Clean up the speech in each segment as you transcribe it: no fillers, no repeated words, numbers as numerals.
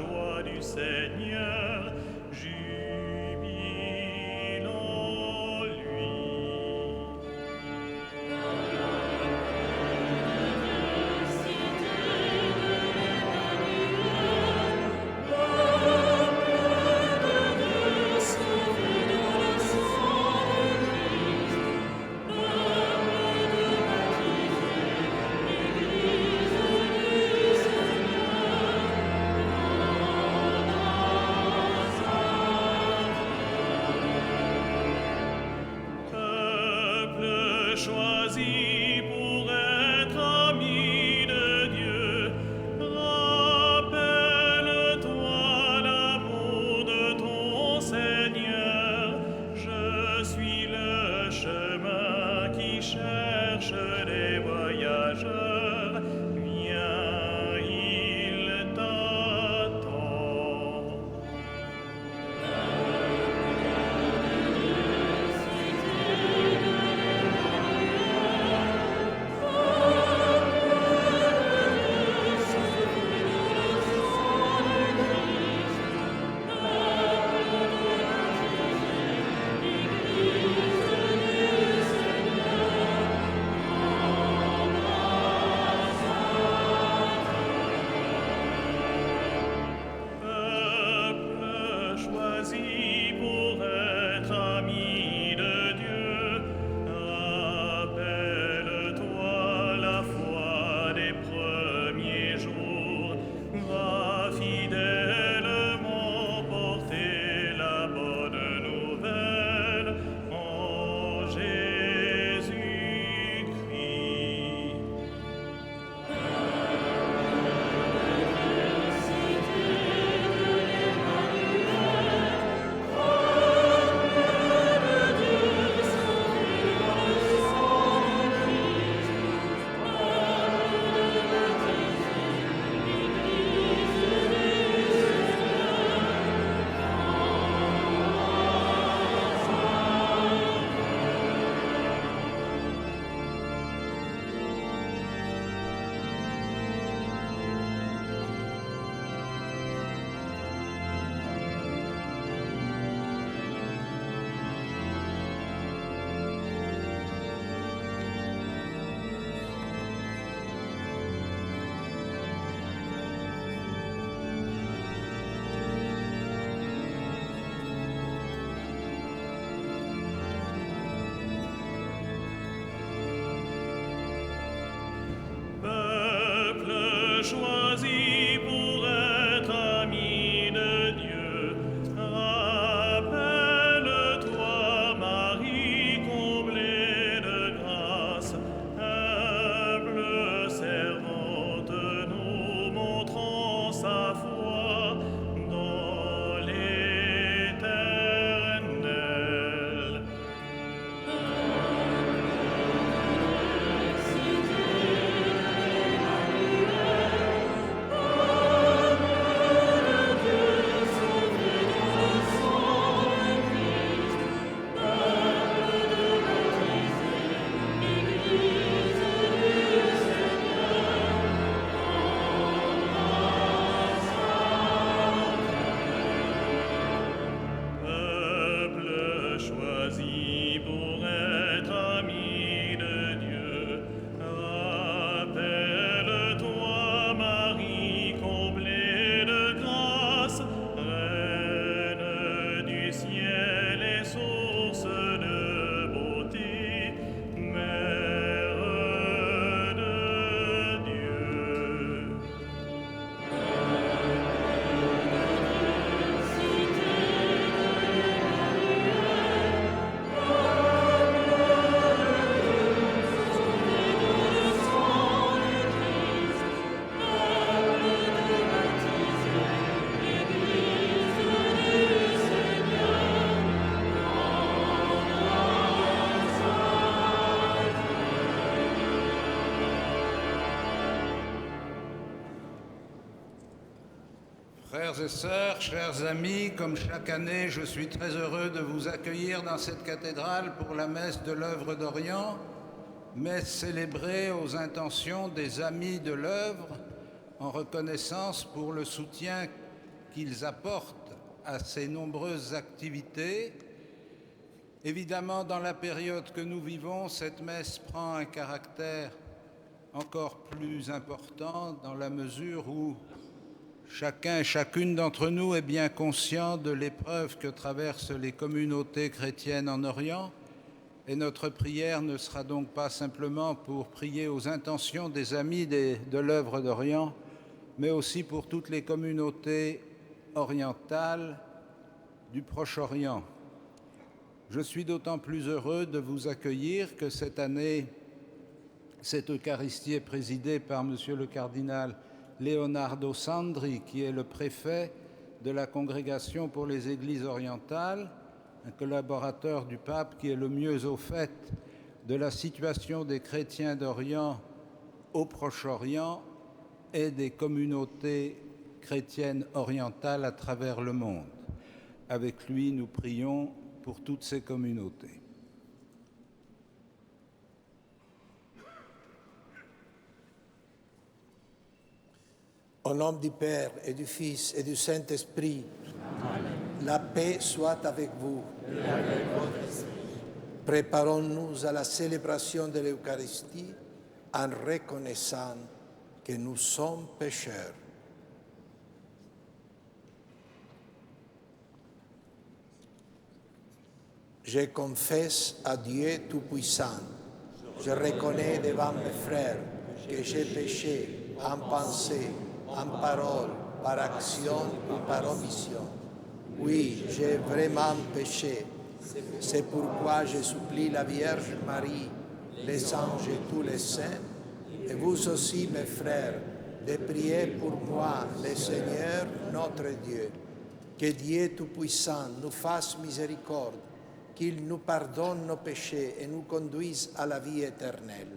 joie du Seigneur, jubile en lui. Peuple choisi pour être ami de Dieu, rappelle-toi l'amour de ton Seigneur. Je suis le chemin qui cherche les voyageurs. Viens, il t'attend. Peuple choisi pour être ami de Dieu, rappelle-toi la foi des premiers jours, va fidèlement porter la bonne nouvelle en Jésus-Christ. Peuple choisi pour être ami de Dieu, rappelle-toi Marie comblée de grâce, humble servante nous montrant sa foi dans l'Éternel. Peuple choisi pour être ami de Dieu, rappelle-toi Marie comblée de grâce, reine du ciel et source de beauté, mère de Dieu. Frères et sœurs, chers amis, comme chaque année, je suis très heureux de vous accueillir dans cette cathédrale pour la messe de l'œuvre d'Orient, messe célébrée aux intentions des Amis de l'œuvre, en reconnaissance pour le soutien qu'ils apportent à ces nombreuses activités. Évidemment, dans la période que nous vivons, cette messe prend un caractère encore plus important dans la mesure où chacun et chacune d'entre nous est bien conscient de l'épreuve que traversent les communautés chrétiennes en Orient. Et notre prière ne sera donc pas simplement pour prier aux intentions des amis de l'œuvre d'Orient, mais aussi pour toutes les communautés orientales du Proche-Orient. Je suis d'autant plus heureux de vous accueillir que cette année, cette Eucharistie est présidée par Monsieur le cardinal Leonardo Sandri, qui est le préfet de la Congrégation pour les Églises orientales, un collaborateur du pape qui est le mieux au fait de la situation des chrétiens d'Orient au Proche-Orient et des communautés chrétiennes orientales à travers le monde. Avec lui, nous prions pour toutes ces communautés. Au nom du Père et du Fils et du Saint-Esprit, la paix soit avec vous. Et avec votre esprit. Préparons-nous à la célébration de l'Eucharistie en reconnaissant que nous sommes pécheurs. Je confesse à Dieu Tout-Puissant. Je reconnais devant mes frères que j'ai péché en pensée, en parole, par action ou par omission. Oui, j'ai vraiment péché. C'est pourquoi je supplie la Vierge Marie, les anges et tous les saints, et vous aussi, mes frères, de prier pour moi, le Seigneur, notre Dieu. Que Dieu Tout-Puissant nous fasse miséricorde, qu'il nous pardonne nos péchés et nous conduise à la vie éternelle.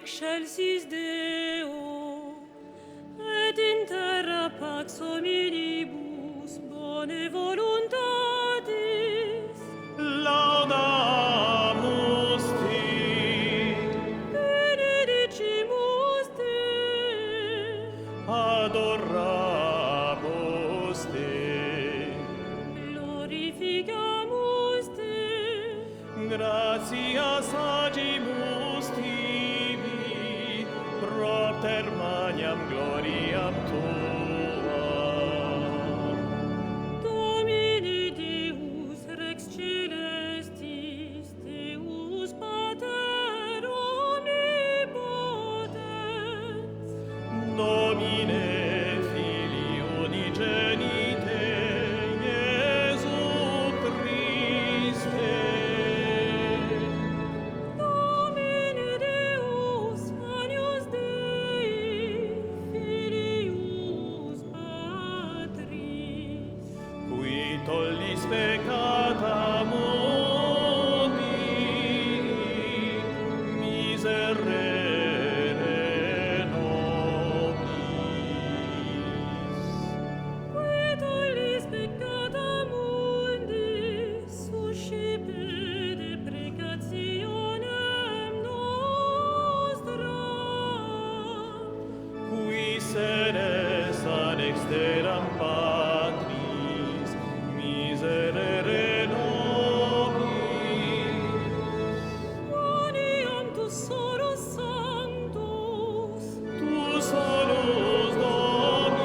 excelsis Deo, et in terra pax hominibus bone voluntatis. Laudamus Te, Benedicimus Te, adoramus Te, glorificamus Te, gratias agimus Tibi, propter magnam gloriam Tua. Domini Deus Rex Celestis, Deus Pater omnipotens, Domine Filii unigenite, Iesu Christe, Domine Deus Agnus Dei, Filius Patris, qui tollis peccata mundi, miserere nobis. qui tollis peccata mundi, suscipe deprecationem nostram, Qui sedes ad exteram Patris, miserere nobis. quoniam tu solus sanctus, Tu solus Dominus,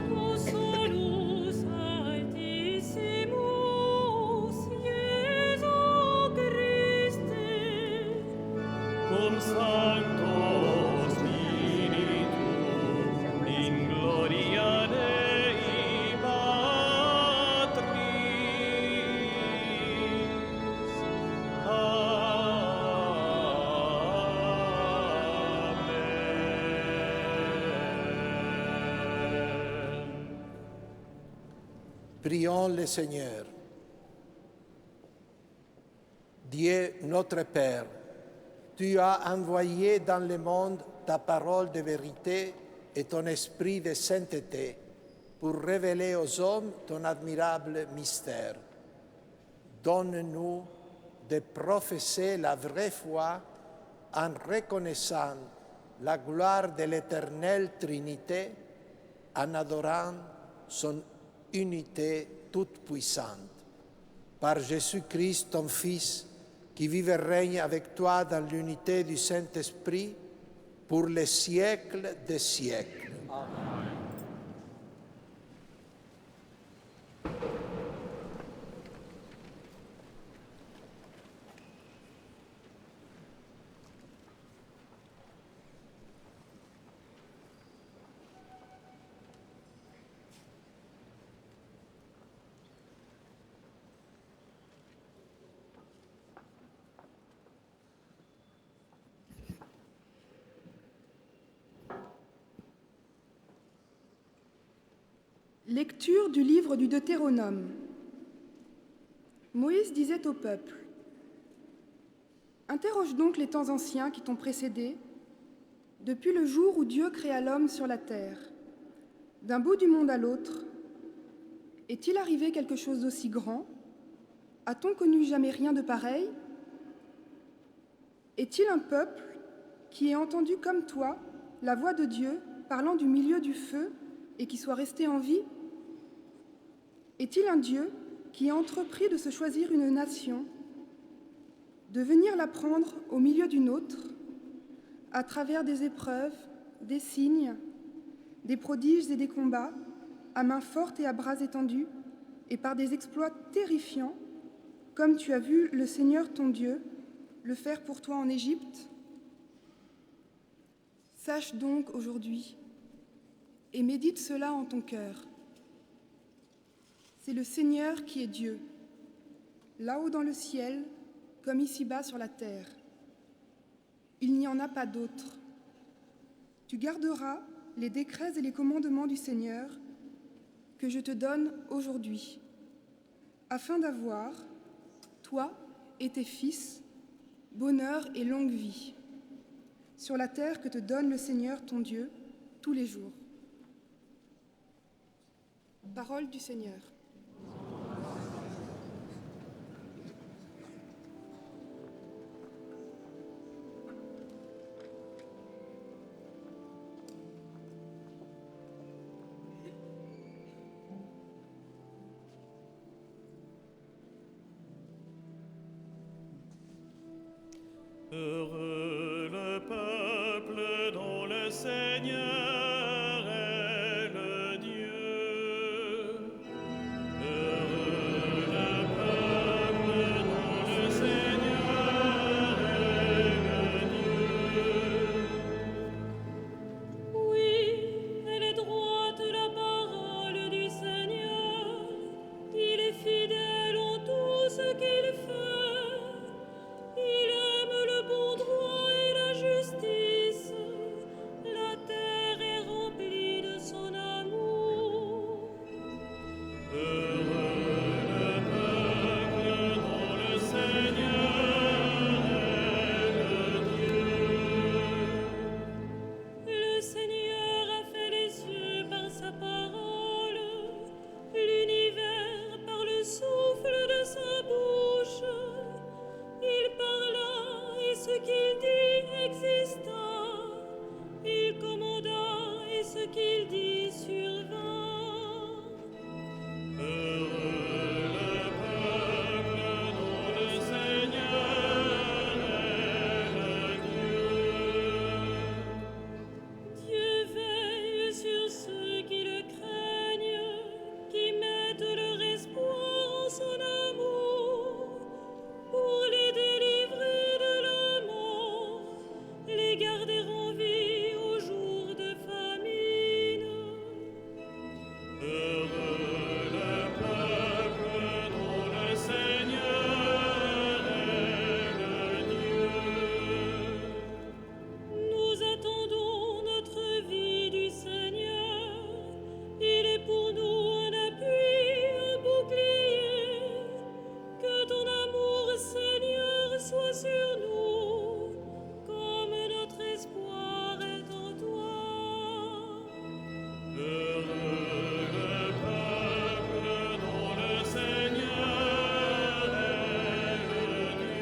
tu solus altissimus, Iesu Christe, cum Sancto Spiritu, in gloria Dei Patris. Amen. Prions le Seigneur. Dieu notre Père, tu as envoyé dans le monde ta parole de vérité et ton esprit de sainteté pour révéler aux hommes ton admirable mystère. Donne-nous de professer la vraie foi en reconnaissant la gloire de l'éternelle Trinité, en adorant son unité toute puissante. Par Jésus-Christ, ton Fils, qui vive et règne avec toi dans l'unité du Saint-Esprit, pour les siècles des siècles. Lecture du livre du Deutéronome. Moïse disait au peuple : Interroge donc les temps anciens qui t'ont précédé, depuis le jour où Dieu créa l'homme sur la terre. D'un bout du monde à l'autre, est-il arrivé quelque chose d'aussi grand? A-t-on connu jamais rien de pareil? Est-il un peuple qui ait entendu comme toi la voix de Dieu parlant du milieu du feu et qui soit resté en vie? Est-il un Dieu qui ait entrepris de se choisir une nation, de venir la prendre au milieu d'une autre, à travers des épreuves, des signes, des prodiges et des combats, à main forte et à bras étendus, et par des exploits terrifiants, comme tu as vu le Seigneur ton Dieu le faire pour toi en Égypte? Sache donc aujourd'hui, et médite cela en ton cœur. C'est le Seigneur qui est Dieu, là-haut dans le ciel, comme ici-bas sur la terre. Il n'y en a pas d'autre. Tu garderas les décrets et les commandements du Seigneur que je te donne aujourd'hui, afin d'avoir, toi et tes fils, bonheur et longue vie, sur la terre que te donne le Seigneur ton Dieu tous les jours. Parole du Seigneur. Heureux le peuple dont le Seigneur est le Dieu. Heureux le peuple dont le Seigneur est le Dieu. Oui, elle est droite la parole du Seigneur. Il est fidèle en tout ce qu'il fait. Il aime le bon droit et la justice. La terre est remplie de son amour. Heureux le peuple dont le Seigneur est le Dieu. Le Seigneur a fait les cieux par sa parole, l'univers par le souffle de sa bouche. Il parla et ce qu'il dit exista. Il commanda et ce qu'il dit survint. Heureux le peuple dont le Seigneur est le Dieu. Dieu veille sur ceux qui le craignent, qui mettent leur espoir en son amour, pour les délivrer de la mort, les garder en vie au jour de famine. Heureux le peuple dont le Seigneur est le Dieu. Nous attendons notre vie du Seigneur. Il est pour nous un appui, un bouclier. Que ton amour, Seigneur, soit sur nous, comme notre espoir est en toi. Heureux le peuple dont le Seigneur est le Dieu.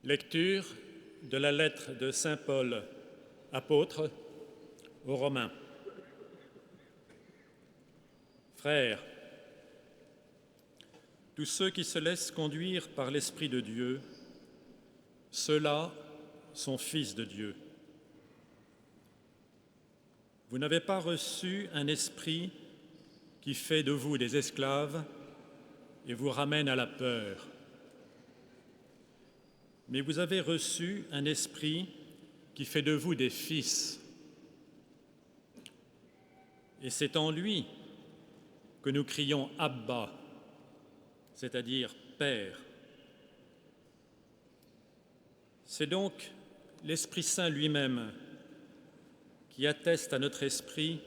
Lecture de la lettre de saint Paul, apôtre, aux Romains. Frères, tous ceux qui se laissent conduire par l'Esprit de Dieu, ceux-là sont fils de Dieu. Vous n'avez pas reçu un esprit qui fait de vous des esclaves et vous ramène à la peur. Mais vous avez reçu un esprit qui fait de vous des fils. Et c'est en lui que nous crions « Abba », c'est-à-dire « Père ». C'est donc l'Esprit Saint lui-même qui atteste à notre esprit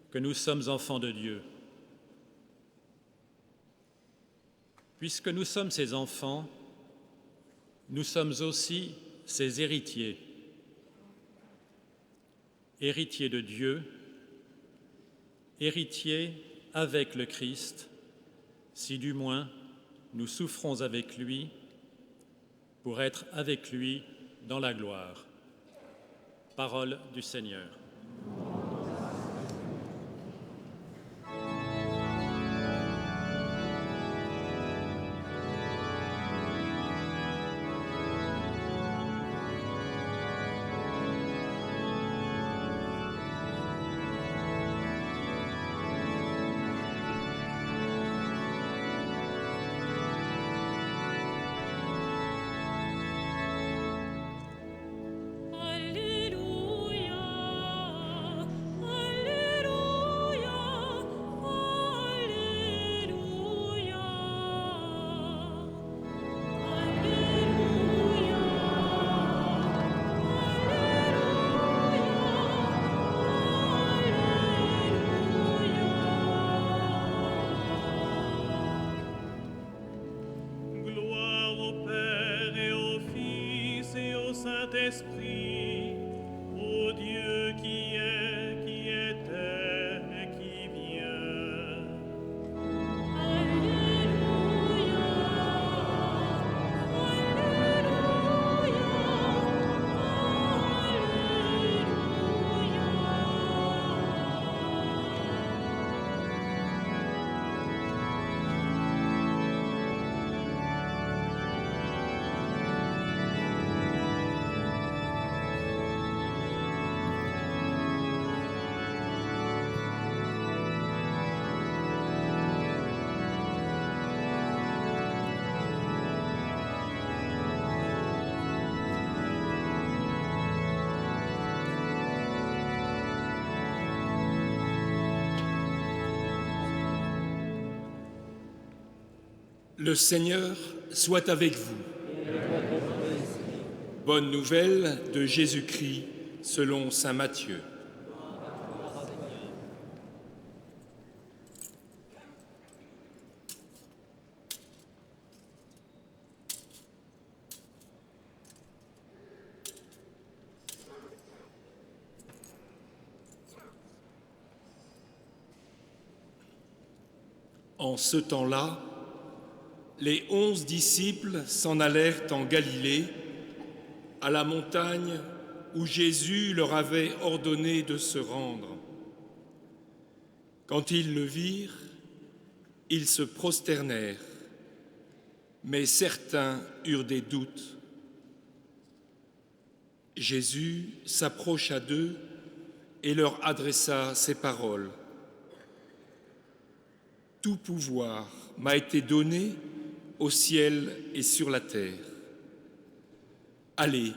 que nous sommes enfants de Dieu. Puisque nous sommes ses enfants, nous sommes aussi ses héritiers, héritiers de Dieu, héritiers avec le Christ, si du moins nous souffrons avec lui pour être avec lui dans la gloire. Parole du Seigneur. Saint-Esprit, ô Dieu qui est, qui était et qui vient. Alléluia, Le Seigneur soit avec vous. Bonne nouvelle de Jésus-Christ selon saint Matthieu. En ce temps-là, les 11 disciples s'en allèrent en Galilée, à la montagne où Jésus leur avait ordonné de se rendre. Quand ils le virent, ils se prosternèrent, mais certains eurent des doutes. Jésus s'approcha d'eux et leur adressa ces paroles. « Tout pouvoir m'a été donné au ciel et sur la terre. Allez,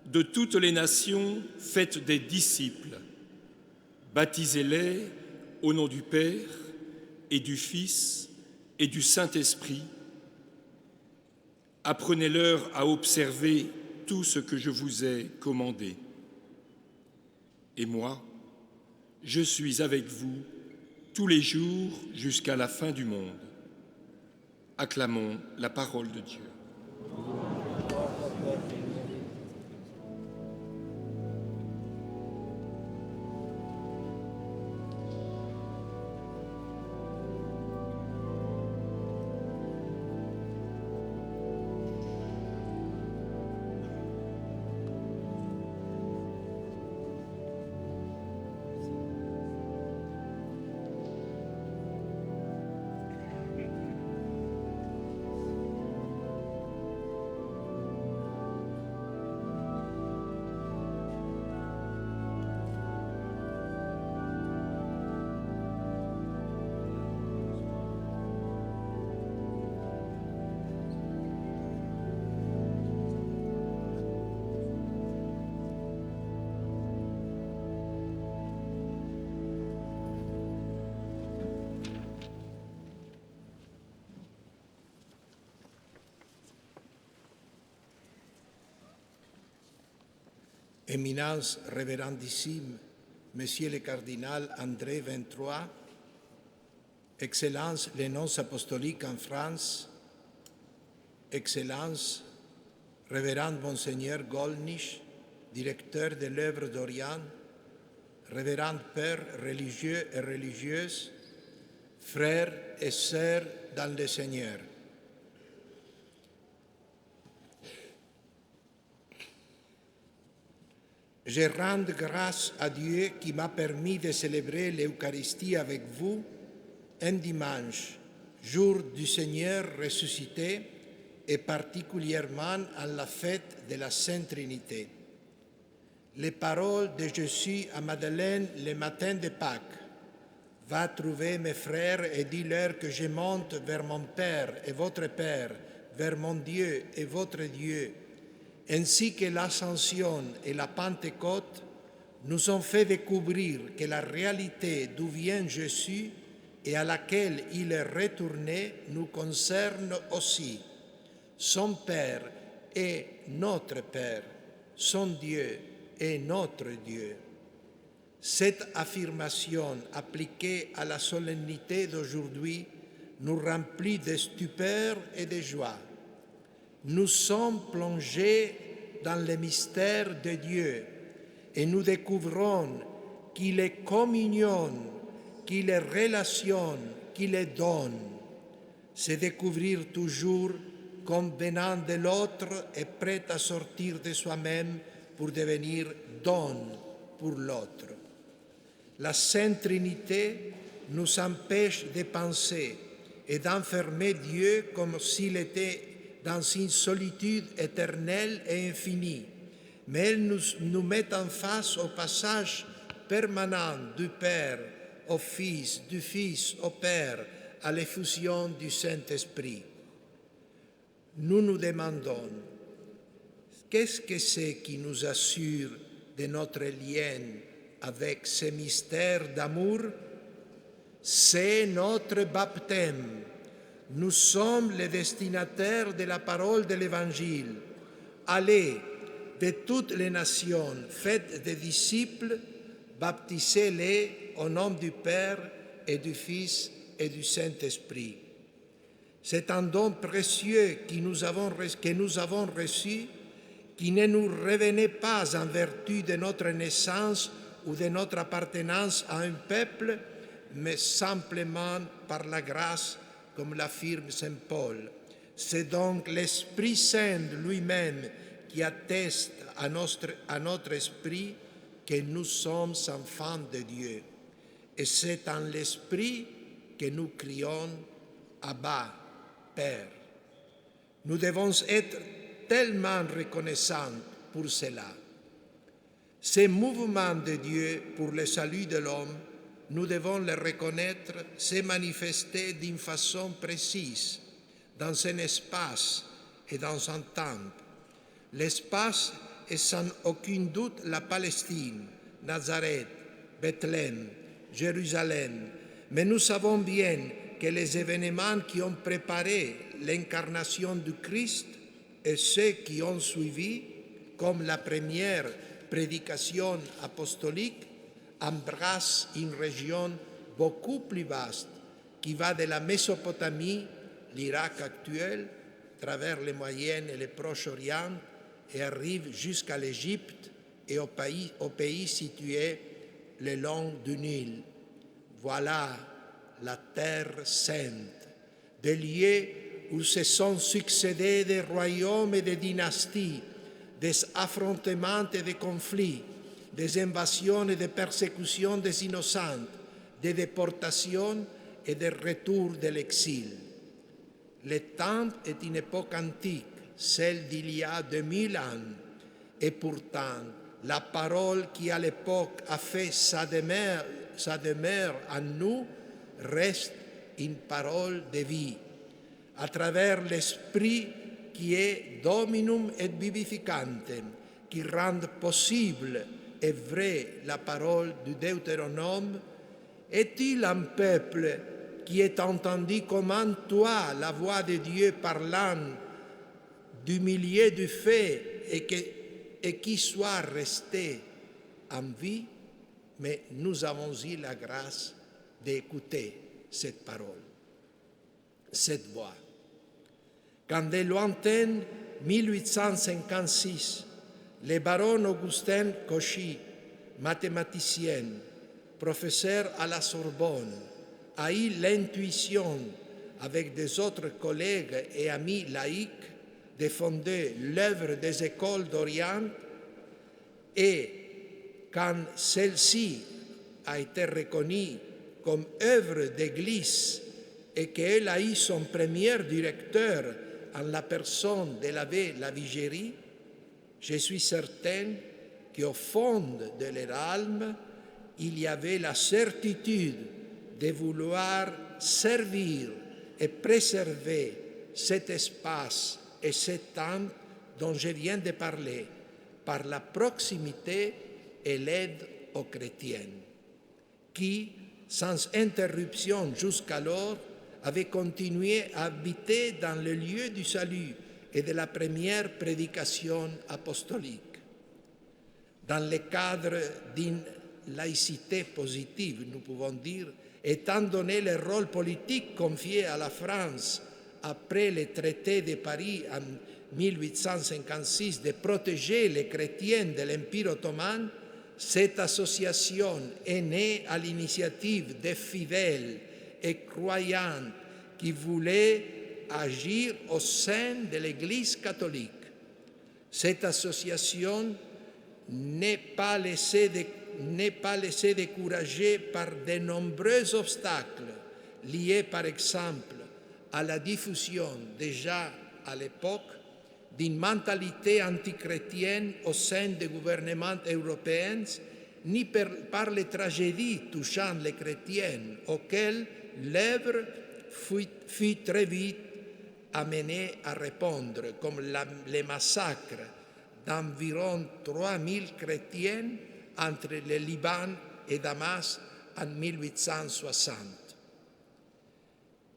de toutes les nations, faites des disciples, baptisez-les au nom du Père et du Fils et du Saint-Esprit. Apprenez-leur à observer tout ce que je vous ai commandé. Et moi, je suis avec vous tous les jours jusqu'à la fin du monde. » Acclamons la parole de Dieu. Éminence révérendissime, Monsieur le cardinal André 23, Excellence les nonces apostoliques en France, Excellence, Révérend Monseigneur Gollnisch, directeur de l'œuvre d'Orient, Révérend Pères religieux et religieuses, frères et sœurs dans le Seigneur. Je rends grâce à Dieu qui m'a permis de célébrer l'Eucharistie avec vous un dimanche, jour du Seigneur ressuscité, et particulièrement à la fête de la Sainte Trinité. Les paroles de Jésus à Madeleine le matin de Pâques. Va trouver mes frères et dis-leur que je monte vers mon Père et votre Père, vers mon Dieu et votre Dieu. Ainsi que l'Ascension et la Pentecôte nous ont fait découvrir que la réalité d'où vient Jésus et à laquelle il est retourné nous concerne aussi. Son Père est notre Père, son Dieu est notre Dieu. Cette affirmation appliquée à la solennité d'aujourd'hui nous remplit de stupeur et de joie. Nous sommes plongés dans le mystère de Dieu et nous découvrons qu'il est communion, qu'il est relation, qu'il est don. C'est découvrir toujours comme venant de l'autre et prêt à sortir de soi-même pour devenir don pour l'autre. La Sainte Trinité nous empêche de penser et d'enfermer Dieu comme s'il était dans une solitude éternelle et infinie, mais elle nous met en face au passage permanent du Père au Fils, du Fils au Père, à l'effusion du Saint-Esprit. Nous nous demandons, qu'est-ce que c'est qui nous assure de notre lien avec ce mystère d'amour? C'est notre baptême. Nous sommes les destinataires de la parole de l'Évangile. Allez de toutes les nations, faites des disciples, baptisez-les au nom du Père et du Fils et du Saint-Esprit. C'est un don précieux que nous avons reçu, qui ne nous revenait pas en vertu de notre naissance ou de notre appartenance à un peuple, mais simplement par la grâce, comme l'affirme Saint Paul. C'est donc l'Esprit Saint lui-même qui atteste à notre esprit que nous sommes enfants de Dieu. Et c'est en l'Esprit que nous crions « Abba, Père ». Nous devons être tellement reconnaissants pour cela. Ces mouvements de Dieu pour le salut de l'homme, nous devons les reconnaître, se manifester d'une façon précise, dans un espace et dans un temps. L'espace est sans aucun doute la Palestine, Nazareth, Bethléem, Jérusalem, mais nous savons bien que les événements qui ont préparé l'incarnation du Christ et ceux qui ont suivi, comme la première prédication apostolique, embrassent une région beaucoup plus vaste qui va de la Mésopotamie, l'Irak actuel, à travers le Moyen et le Proche-Orient et arrive jusqu'à l'Égypte et aux pays situés le long du Nil. Voilà la Terre sainte, des lieux où se sont succédés des royaumes et des dynasties, des affrontements et des conflits, des invasions et des persécutions des innocents, des déportations et des retours de l'exil. Le temps est une époque antique, celle d'il y a 2000 ans, et pourtant, la parole qui à l'époque a fait sa demeure en nous reste une parole de vie. À travers l'Esprit qui est Dominum et vivificantem, qui rend possible et vrai la parole du Deutéronome, est-il un peuple qui ait entendu comme toi la voix de Dieu parlant du milieu du feu et qui soit resté en vie? Mais nous avons eu la grâce d'écouter cette parole, cette voix. Quand dès lointaine 1856, le baron Augustin Cauchy, mathématicien, professeur à la Sorbonne, a eu l'intuition, avec des autres collègues et amis laïcs, de fonder l'œuvre des écoles d'Orient, et quand celle-ci a été reconnue comme œuvre d'Église et qu'elle a eu son premier directeur en la personne de l'abbé Lavigérie, je suis certain qu'au fond de leur âme, il y avait la certitude de vouloir servir et préserver cet espace et ce temps dont je viens de parler, par la proximité et l'aide aux chrétiens, qui, sans interruption jusqu'alors, avaient continué à habiter dans le lieu du salut et de la première prédication apostolique. Dans le cadre d'une laïcité positive, nous pouvons dire, étant donné le rôle politique confié à la France après le traité de Paris en 1856 de protéger les chrétiens de l'Empire ottoman, cette association est née à l'initiative des fidèles et croyants qui voulaient agir au sein de l'Église catholique. Cette association n'est pas laissée décourager par de nombreux obstacles liés par exemple à la diffusion déjà à l'époque d'une mentalité antichrétienne au sein des gouvernements européens, ni par les tragédies touchant les chrétiens auxquelles l'œuvre fut très vite amenée à répondre, comme les massacres d'environ 3000 chrétiens entre le Liban et Damas en 1860.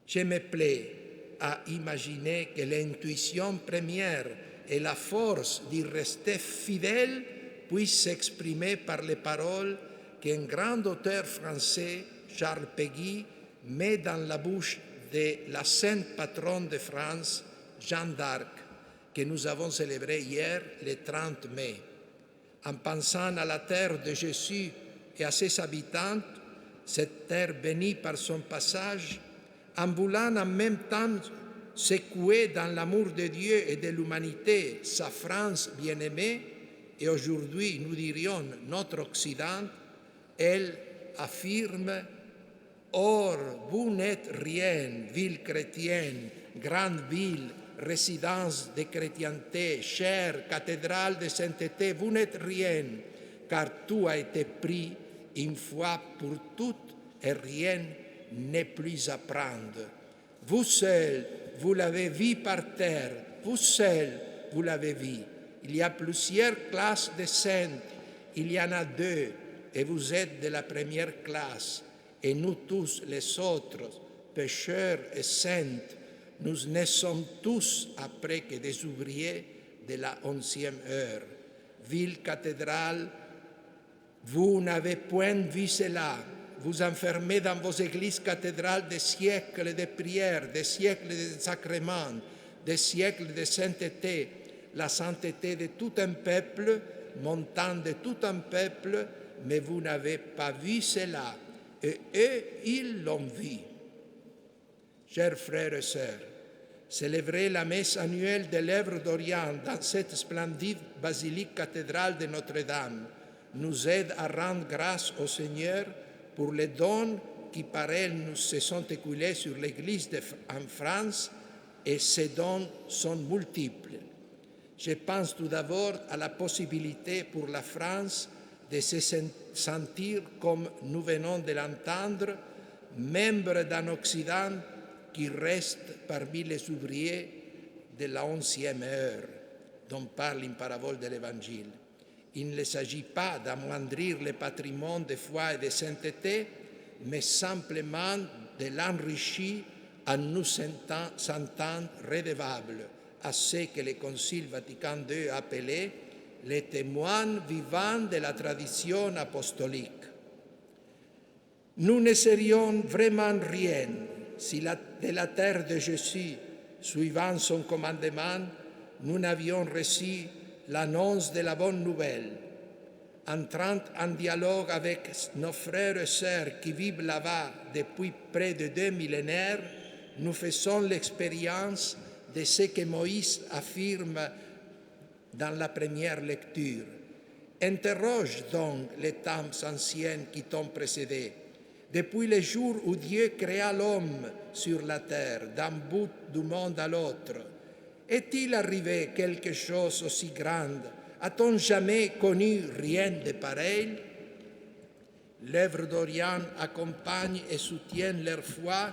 Je me plais à imaginer que l'intuition première et la force d'y rester fidèle puissent s'exprimer par les paroles qu'un grand auteur français, Charles Péguy, met dans la bouche de la sainte patronne de France, Jeanne d'Arc, que nous avons célébrée hier, le 30 mai. En pensant à la terre de Jésus et à ses habitants, cette terre bénie par son passage, en voulant en même temps secouer dans l'amour de Dieu et de l'humanité sa France bien-aimée, et aujourd'hui nous dirions notre Occident, elle affirme « Or, vous n'êtes rien, ville chrétienne, grande ville, résidence de chrétienté, chère cathédrale de sainteté, vous n'êtes rien, car tout a été pris une fois pour toutes et rien n'est plus à prendre. Vous seul, vous l'avez vu par terre, vous seul, vous l'avez vu. Il y a plusieurs classes de saints, il y en a 2, et vous êtes de la première classe. Et nous tous les autres, pécheurs et saints, nous ne sommes tous après que des ouvriers de la 11e heure. Ville cathédrale, vous n'avez point vu cela. Vous enfermez dans vos églises cathédrales des siècles de prières, des siècles de sacrements, des siècles de sainteté, la sainteté de tout un peuple, montant de tout un peuple, mais vous n'avez pas vu cela. Et eux, ils l'ont vu. Chers frères et sœurs, célébrer la messe annuelle de l'œuvre d'Orient dans cette splendide basilique cathédrale de Notre-Dame nous aide à rendre grâce au Seigneur pour les dons qui par elle nous se sont écoulés sur l'Église en France, et ces dons sont multiples. Je pense tout d'abord à la possibilité pour la France de se sentir, comme nous venons de l'entendre, membre d'un Occident qui reste parmi les ouvriers de la 11e heure, dont parle une parabole de l'Évangile. Il ne s'agit pas d'amoindrir le patrimoine de foi et de sainteté, mais simplement de l'enrichir en nous sentant redevables à ce que le Concile Vatican II a appelé les témoins vivants de la tradition apostolique. Nous ne serions vraiment rien si de la terre de Jésus, suivant son commandement, nous n'avions reçu l'annonce de la bonne nouvelle. Entrant en dialogue avec nos frères et sœurs qui vivent là-bas depuis près de 2 millénaires, nous faisons l'expérience de ce que Moïse affirme dans la première lecture. Interroge donc les temps anciens qui t'ont précédé. Depuis le jour où Dieu créa l'homme sur la terre, d'un bout du monde à l'autre, est-il arrivé quelque chose aussi grand? A-t-on jamais connu rien de pareil? L'œuvre d'Orient accompagne et soutient leur foi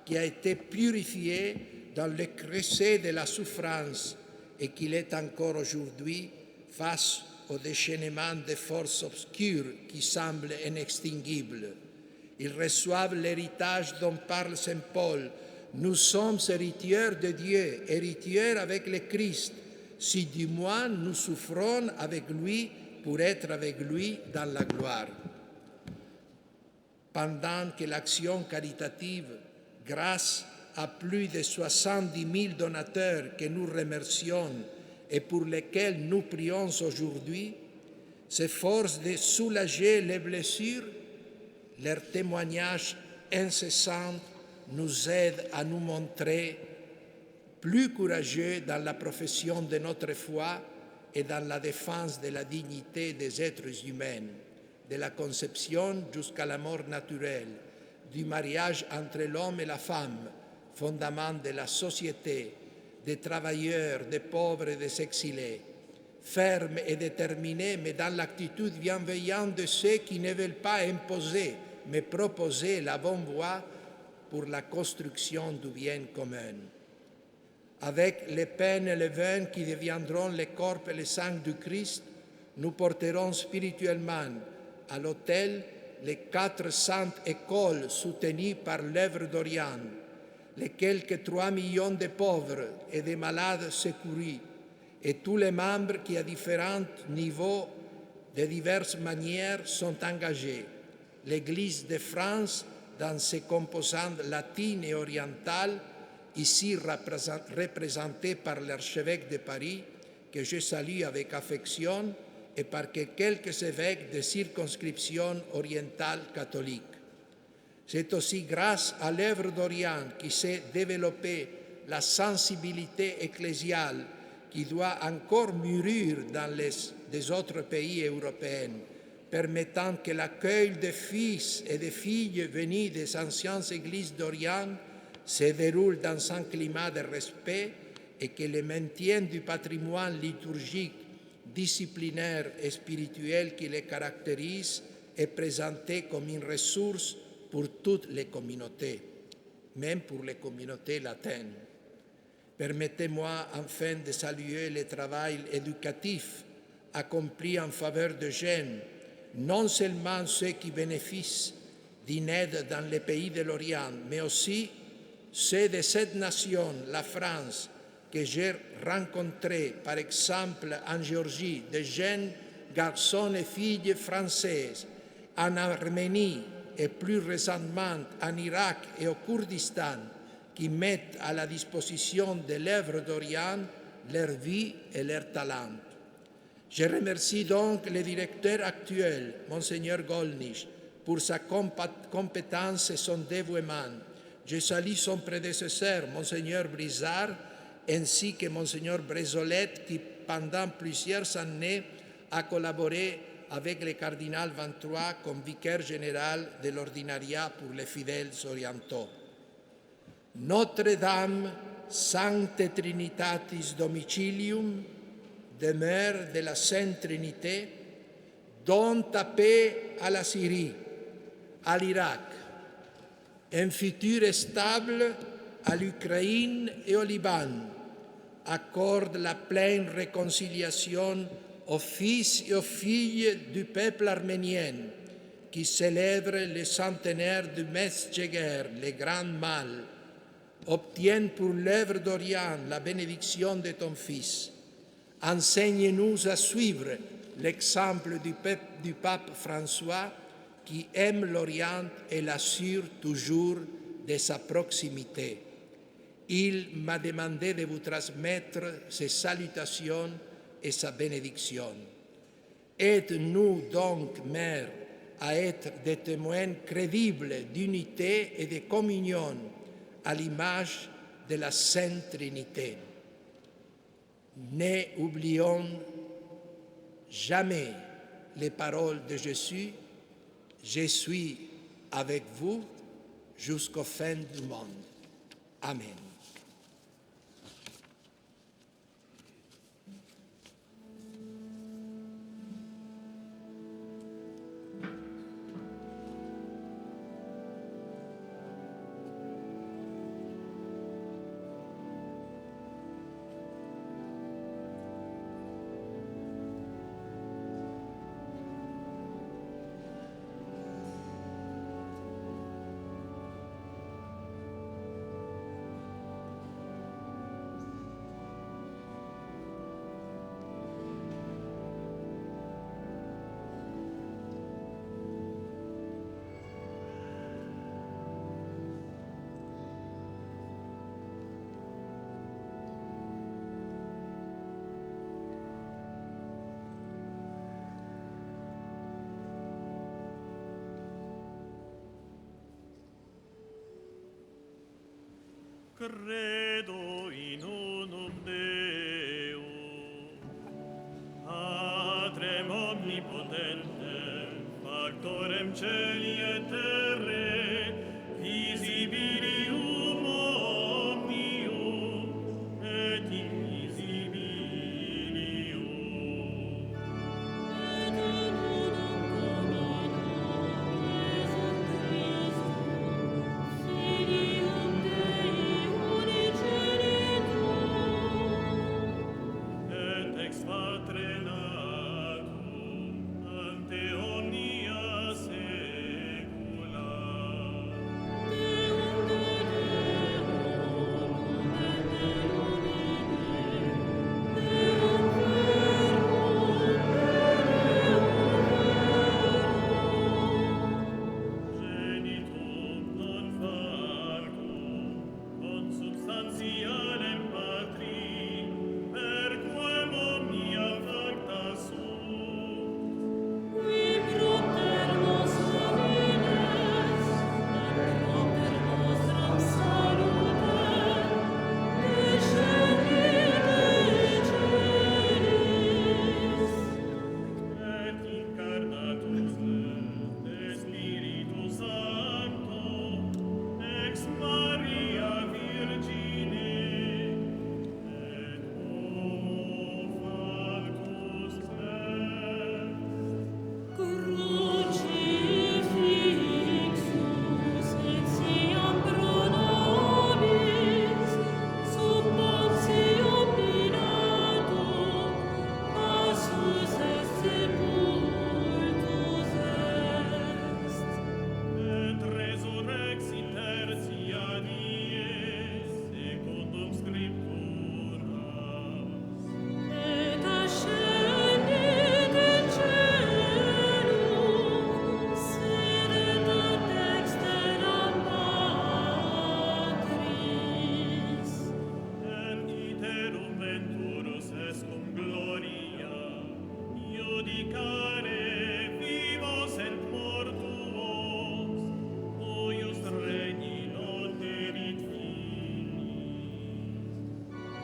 qui a été purifiée dans le creuset de la souffrance et qu'il est encore aujourd'hui face au déchaînement des forces obscures qui semblent inextinguibles. Ils reçoivent l'héritage dont parle saint Paul. Nous sommes héritiers de Dieu, héritiers avec le Christ, si du moins nous souffrons avec lui pour être avec lui dans la gloire. Pendant que l'action caritative, grâce à plus de 70 000 donateurs que nous remercions et pour lesquels nous prions aujourd'hui, s'efforcent de soulager les blessures. Leurs témoignages incessants nous aident à nous montrer plus courageux dans la profession de notre foi et dans la défense de la dignité des êtres humains, de la conception jusqu'à la mort naturelle, du mariage entre l'homme et la femme, fondement de la société, des travailleurs, des pauvres et des exilés, ferme et déterminé, mais dans l'attitude bienveillante de ceux qui ne veulent pas imposer, mais proposer la bonne voie pour la construction du bien commun. Avec les peines et les veines qui deviendront le corps et le sang du Christ, nous porterons spirituellement à l'autel les 4 saintes écoles soutenues par l'œuvre d'Orient, les quelques 3 millions de pauvres et de malades secourus, et tous les membres qui, à différents niveaux, de diverses manières, sont engagés. L'Église de France, dans ses composantes latines et orientales, ici représentée par l'archevêque de Paris, que je salue avec affection, et par quelques évêques de circonscription orientale catholique. C'est aussi grâce à l'œuvre d'Orient qui s'est développée la sensibilité ecclésiale qui doit encore mûrir dans les autres pays européens, permettant que l'accueil des fils et des filles venus des anciennes églises d'Orient se déroule dans un climat de respect et que le maintien du patrimoine liturgique, disciplinaire et spirituel qui les caractérise est présenté comme une ressource pour toutes les communautés, même pour les communautés latines. Permettez-moi enfin de saluer le travail éducatif accompli en faveur de jeunes, non seulement ceux qui bénéficient d'une aide dans les pays de l'Orient, mais aussi ceux de cette nation, la France, que j'ai rencontrés, par exemple en Géorgie, de jeunes garçons et filles françaises, en Arménie et plus récemment en Irak et au Kurdistan, qui mettent à la disposition de l'œuvre d'Orient leur vie et leur talent. Je remercie donc le directeur actuel, Monseigneur Gollnisch, pour sa compétence et son dévouement. Je salue son prédécesseur, Monseigneur Brizard, ainsi que Monseigneur Brésolette, qui pendant plusieurs années a collaboré avec le cardinal Vantrois comme vicaire général de l'ordinariat pour les fidèles orientaux. Notre-Dame, Sancte Trinitatis Domicilium, demeure de la Sainte Trinité, donne ta paix à la Syrie, à l'Irak, un futur stable à l'Ukraine et au Liban, accorde la pleine réconciliation aux fils et aux filles du peuple arménien qui célèbre le centenaire du Mesdjeguer, le grand mal, obtienne pour l'œuvre d'Orient la bénédiction de ton Fils. Enseigne-nous à suivre l'exemple du pape François qui aime l'Orient et l'assure toujours de sa proximité. Il m'a demandé de vous transmettre ses salutations et sa bénédiction. Aide-nous donc, Mère, à être des témoins crédibles d'unité et de communion à l'image de la Sainte Trinité. N'oublions jamais les paroles de Jésus, « Je suis avec vous jusqu'au fin du monde. » Amen. Credo in unum Deo, Patrem omnipotentem, Factorem celi et terrae, visibilium omnium et invisibilium. Et in unum Dominum, Iesum Christum, Filium Dei unigenitum, Et ex Patre natum ante omnia saecula. Deum de Deo, nomen Deum Genitum non falcum, consubstantialem Patri, per quem omnia facta sunt, qui propter nostrum ines, et propter nostram salutem, descendit celis. et incarnatus de Spiritus Sancto, ex Maria Virgine, et homo factus est. Crucifixus etiam pro nobis, sub Pontium Pilatum, passus et sepultus est. Et resurrexit tertia dies, secundum Scripturas. Et ascendit in caelum, sedet ad dexteram Patris. En iterum venturus est cum gloria, iudicare vivos et mortuos, cuius regni non erit finis.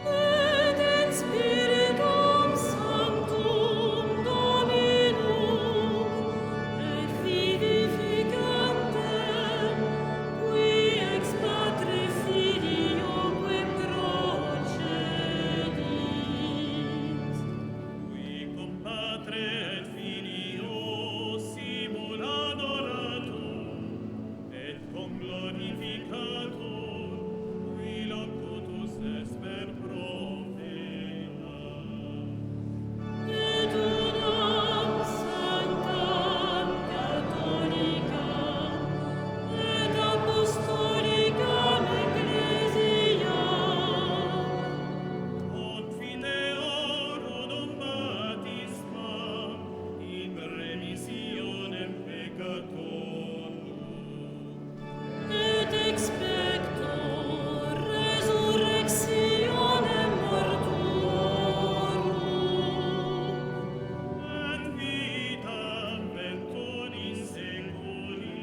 Et in Spiritum Sanctum Dominum, et vivificantem, qui ex Patre Filioque procedit. Qui cum Patre et Filio simul adoratum, et cum glorificatum, qui locutus est per profeta. Et unam sanctam catholicam, et apostolicam ecclesiam, Confideorum baptismam in remissionem peccatorum. et expecto resurrectionem mortuorum. Et vitam ventur in seculi.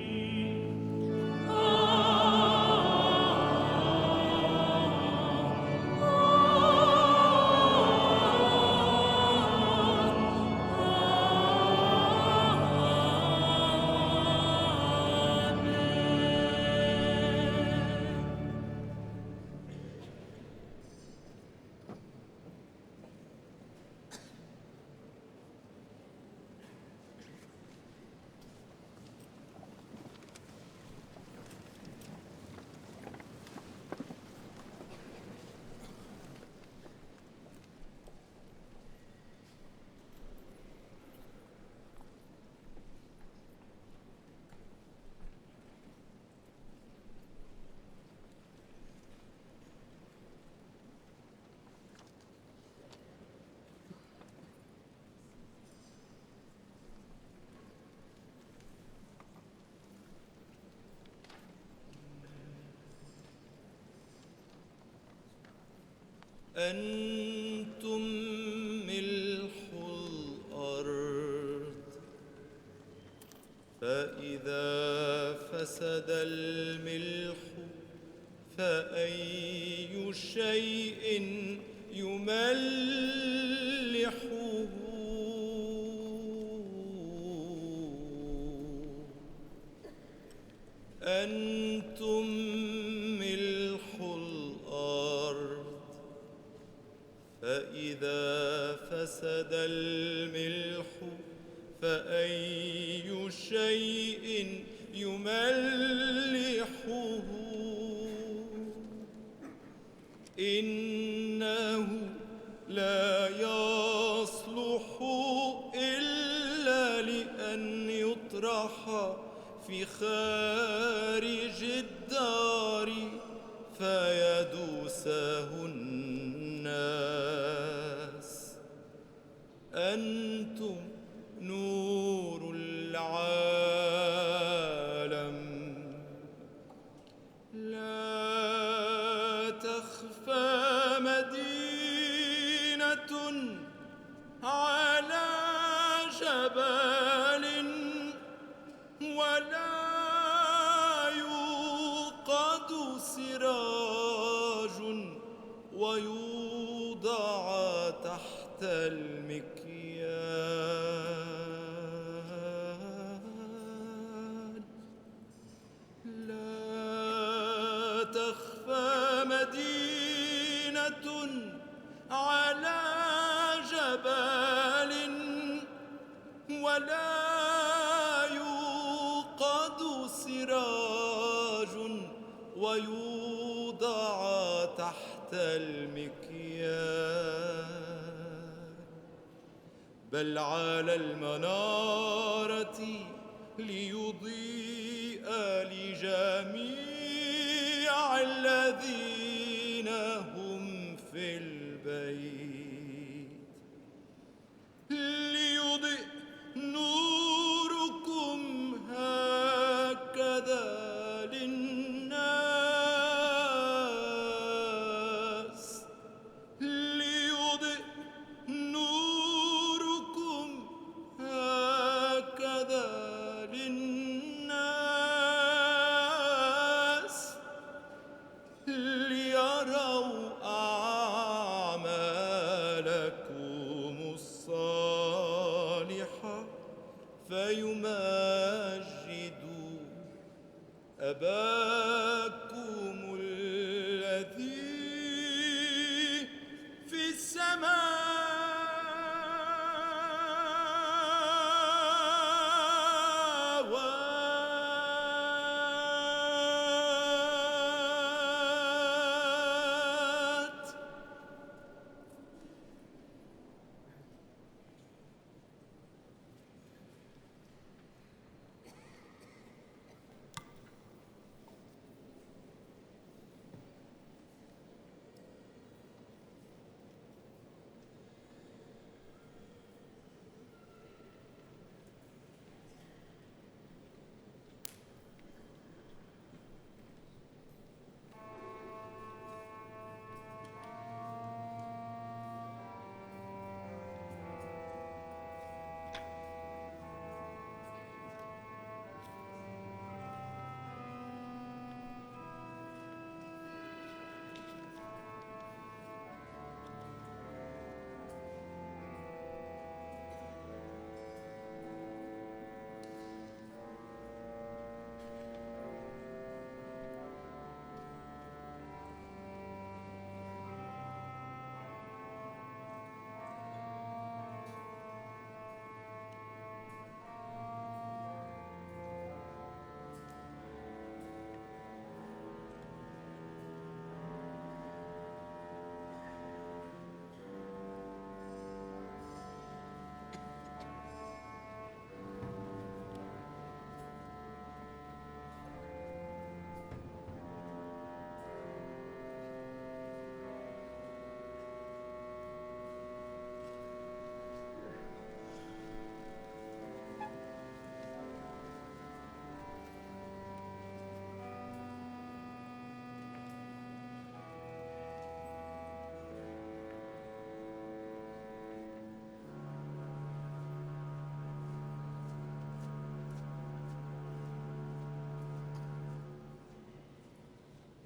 أنتم ملح الأرض، فإذا فسد الملح فأي شيء يملحه أنتم ملح الأرض فإذا فسد الملح فأي شيء يملحه إنه لا يصلح إلا لأن يطرح في خارج الدار فيدوسه الناس أنتم نور العالم لا تخفى مدينة على جبل ولا يوقد سراج ويوضع تحت المكيال لا تخفى مدينة على جبل ولا يوقد سراج ويوضع تحت المكيال بل على المنارة ليضيء لجميع الذين هم في البيت ليضيء نوركم هكذا للناس ليضيء نوركم هكذا للناس ليروا أعمالكم الصالحة فيمجدوا أباكم الذي في السماوات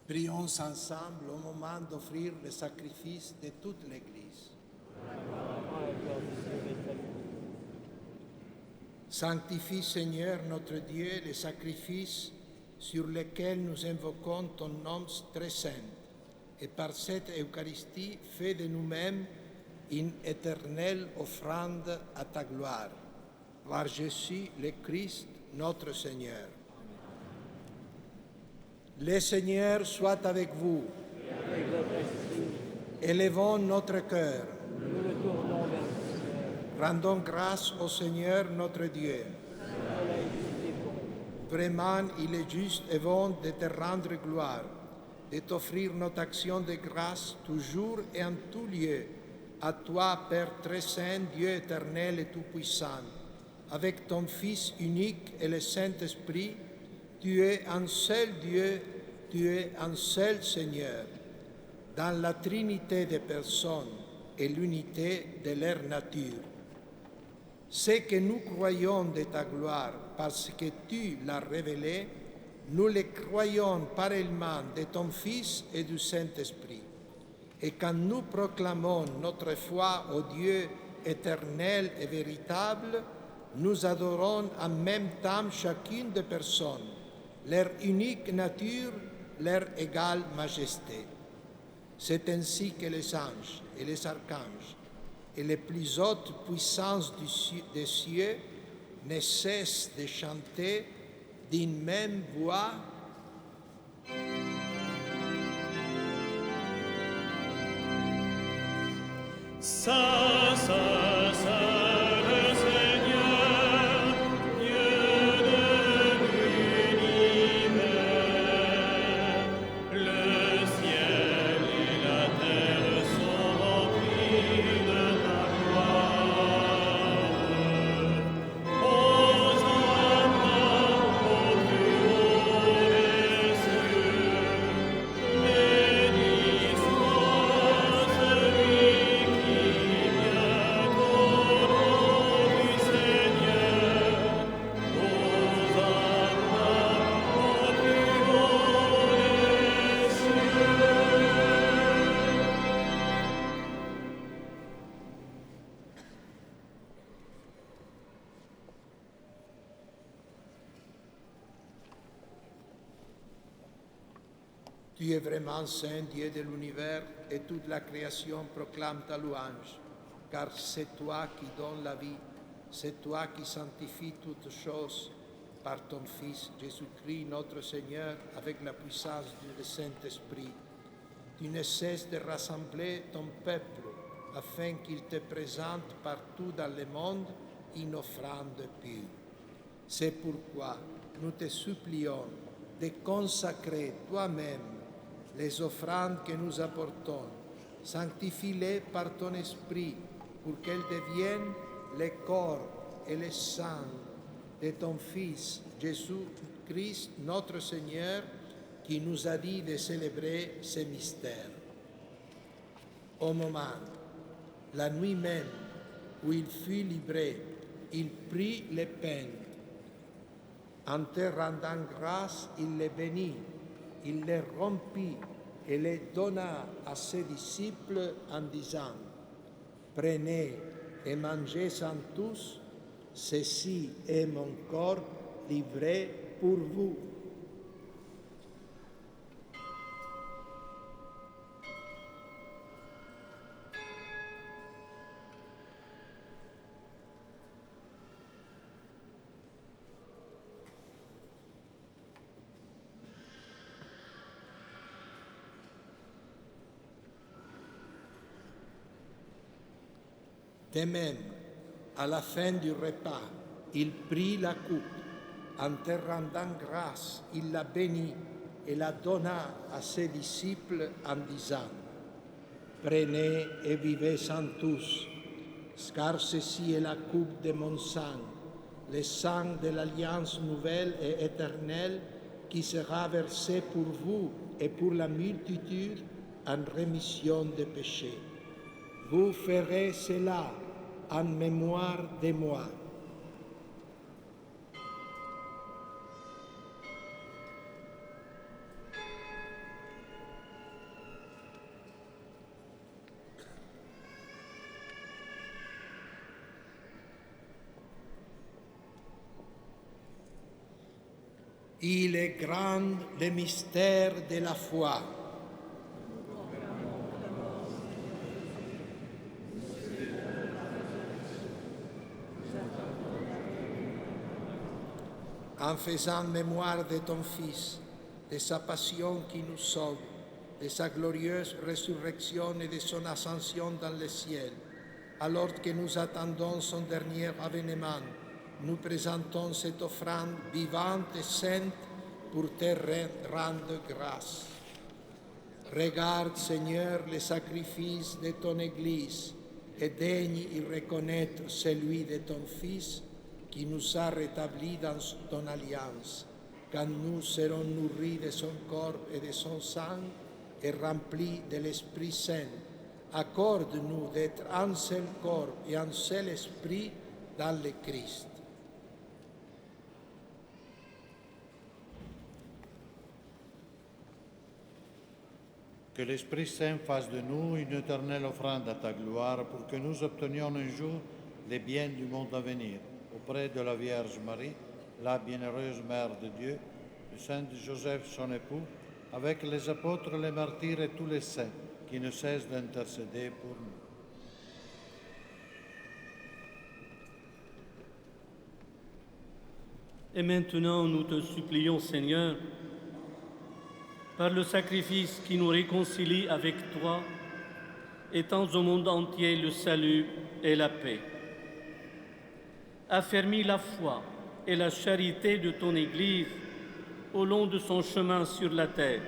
Prions ensemble au moment d'offrir le sacrifice de toute l'Église. Sanctifie, Seigneur notre Dieu, les sacrifices sur lesquels nous invoquons ton nom très saint, et par cette Eucharistie, fais de nous-mêmes une éternelle offrande à ta gloire. Par Jésus le Christ, notre Seigneur. Le Seigneur soit avec vous. Élevons notre cœur. Rendons grâce au Seigneur notre Dieu. Vraiment, il est juste et bon de te rendre gloire, de t'offrir notre action de grâce toujours et en tout lieu, à toi, Père très saint, Dieu éternel et tout-puissant, avec ton Fils unique et le Saint-Esprit, tu es un seul Dieu, tu es un seul Seigneur, dans la Trinité des personnes et l'unité de leur nature. Ce que nous croyons de ta gloire parce que tu l'as révélé, nous le croyons pareillement de ton Fils et du Saint-Esprit. Et quand nous proclamons notre foi au Dieu éternel et véritable, nous adorons en même temps chacune des personnes, leur unique nature, leur égale majesté. C'est ainsi que les anges et les archanges et les plus hautes puissances des cieux ne cessent de chanter d'une même voix. Saint, Saint, Saint, le Seigneur, Dieu de l'univers. Le ciel et la terre sont remplis de ta gloire. Hosanna au plus haut des cieux. Béni soit celui qui vient au nom du Seigneur. Hosanna au plus haut des cieux. Tu es vraiment saint, Dieu de l'univers, et toute la création proclame ta louange, car c'est toi qui donnes la vie, c'est toi qui sanctifies toutes choses par ton Fils Jésus-Christ, notre Seigneur, avec la puissance du Saint-Esprit. Tu ne cesses de rassembler ton peuple afin qu'il te présente partout dans le monde une offrande pure. C'est pourquoi nous te supplions de consacrer toi-même les offrandes que nous apportons. Sanctifie-les par ton Esprit pour qu'elles deviennent le corps et le sang de ton Fils Jésus-Christ, notre Seigneur, qui nous a dit de célébrer ces mystères. Au moment, la nuit même, où il fut livré, il prit les pains. En te rendant grâce, il les bénit, il les rompit et les donna à ses disciples en disant: Prenez et mangez-en tous, ceci est mon corps livré pour vous. De même, à la fin du repas, il prit la coupe. En te rendant grâce, il la bénit et la donna à ses disciples en disant: Prenez et buvez-en tous, car ceci est la coupe de mon sang, le sang de l'alliance nouvelle et éternelle qui sera versé pour vous et pour la multitude en rémission des péchés. Vous ferez cela en mémoire de moi. Il est grand le mystère de la foi. En faisant mémoire de ton Fils, de sa passion qui nous sauve, de sa glorieuse résurrection et de son ascension dans le ciel, alors que nous attendons son dernier avènement, nous présentons cette offrande vivante et sainte pour te rendre grâce. Regarde, Seigneur, le sacrifice de ton Église et daigne y reconnaître celui de ton Fils qui nous a rétablis dans ton alliance, quand nous serons nourris de son corps et de son sang et remplis de l'Esprit Saint. Accorde-nous d'être un seul corps et un seul esprit dans le Christ. Que l'Esprit Saint fasse de nous une éternelle offrande à ta gloire pour que nous obtenions un jour les biens du monde à venir. Auprès de la Vierge Marie, la bienheureuse Mère de Dieu, le Saint Joseph, son époux, avec les apôtres, les martyrs et tous les saints qui ne cessent d'intercéder pour nous. Et maintenant, nous te supplions, Seigneur, par le sacrifice qui nous réconcilie avec toi, étends au monde entier le salut et la paix. Affermis la foi et la charité de ton Église au long de son chemin sur la terre.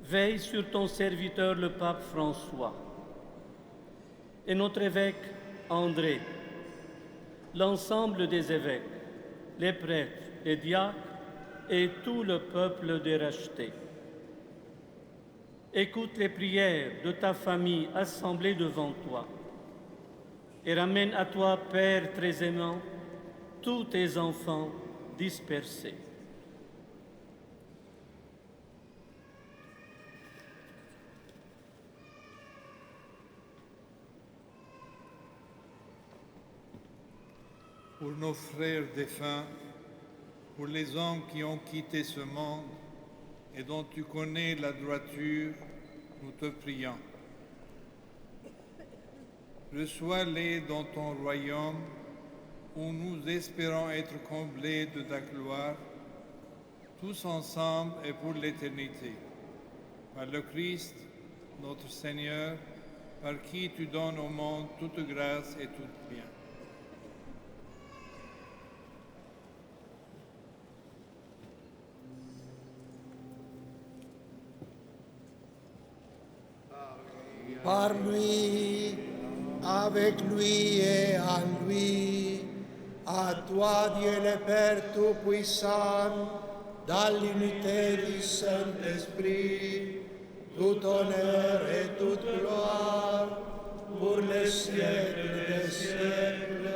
Veille sur ton serviteur le pape François et notre évêque André, l'ensemble des évêques, les prêtres, les diacres et tout le peuple des rachetés. Écoute les prières de ta famille assemblée devant toi et ramène à toi, Père très aimant, tous tes enfants dispersés. Pour nos frères défunts, pour les hommes qui ont quitté ce monde et dont tu connais la droiture, nous te prions. Reçois-les dans ton royaume où nous espérons être comblés de ta gloire, tous ensemble et pour l'éternité. Par le Christ, notre Seigneur, par qui tu donnes au monde toute grâce et tout bien. Par lui, avec lui et en lui, à toi Dieu le Père Tout-Puissant, dans l'unité du Saint-Esprit, tout honneur et toute gloire, pour les siècles des siècles.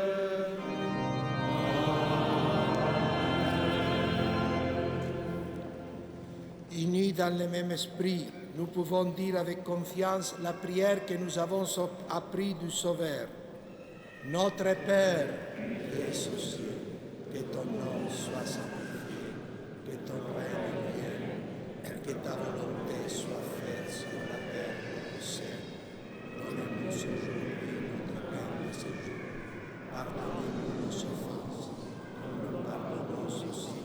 Unis dans le même esprit, nous pouvons dire avec confiance la prière que nous avons appris du Sauveur. Notre Père, qui es aux cieux, que ton nom soit sanctifié, que ton règne vienne, que ta volonté soit faite sur la terre comme au ciel. Donne-nous aujourd'hui notre pain de ce jour. Pardonne-nous nos offenses, comme nous pardonnons aussi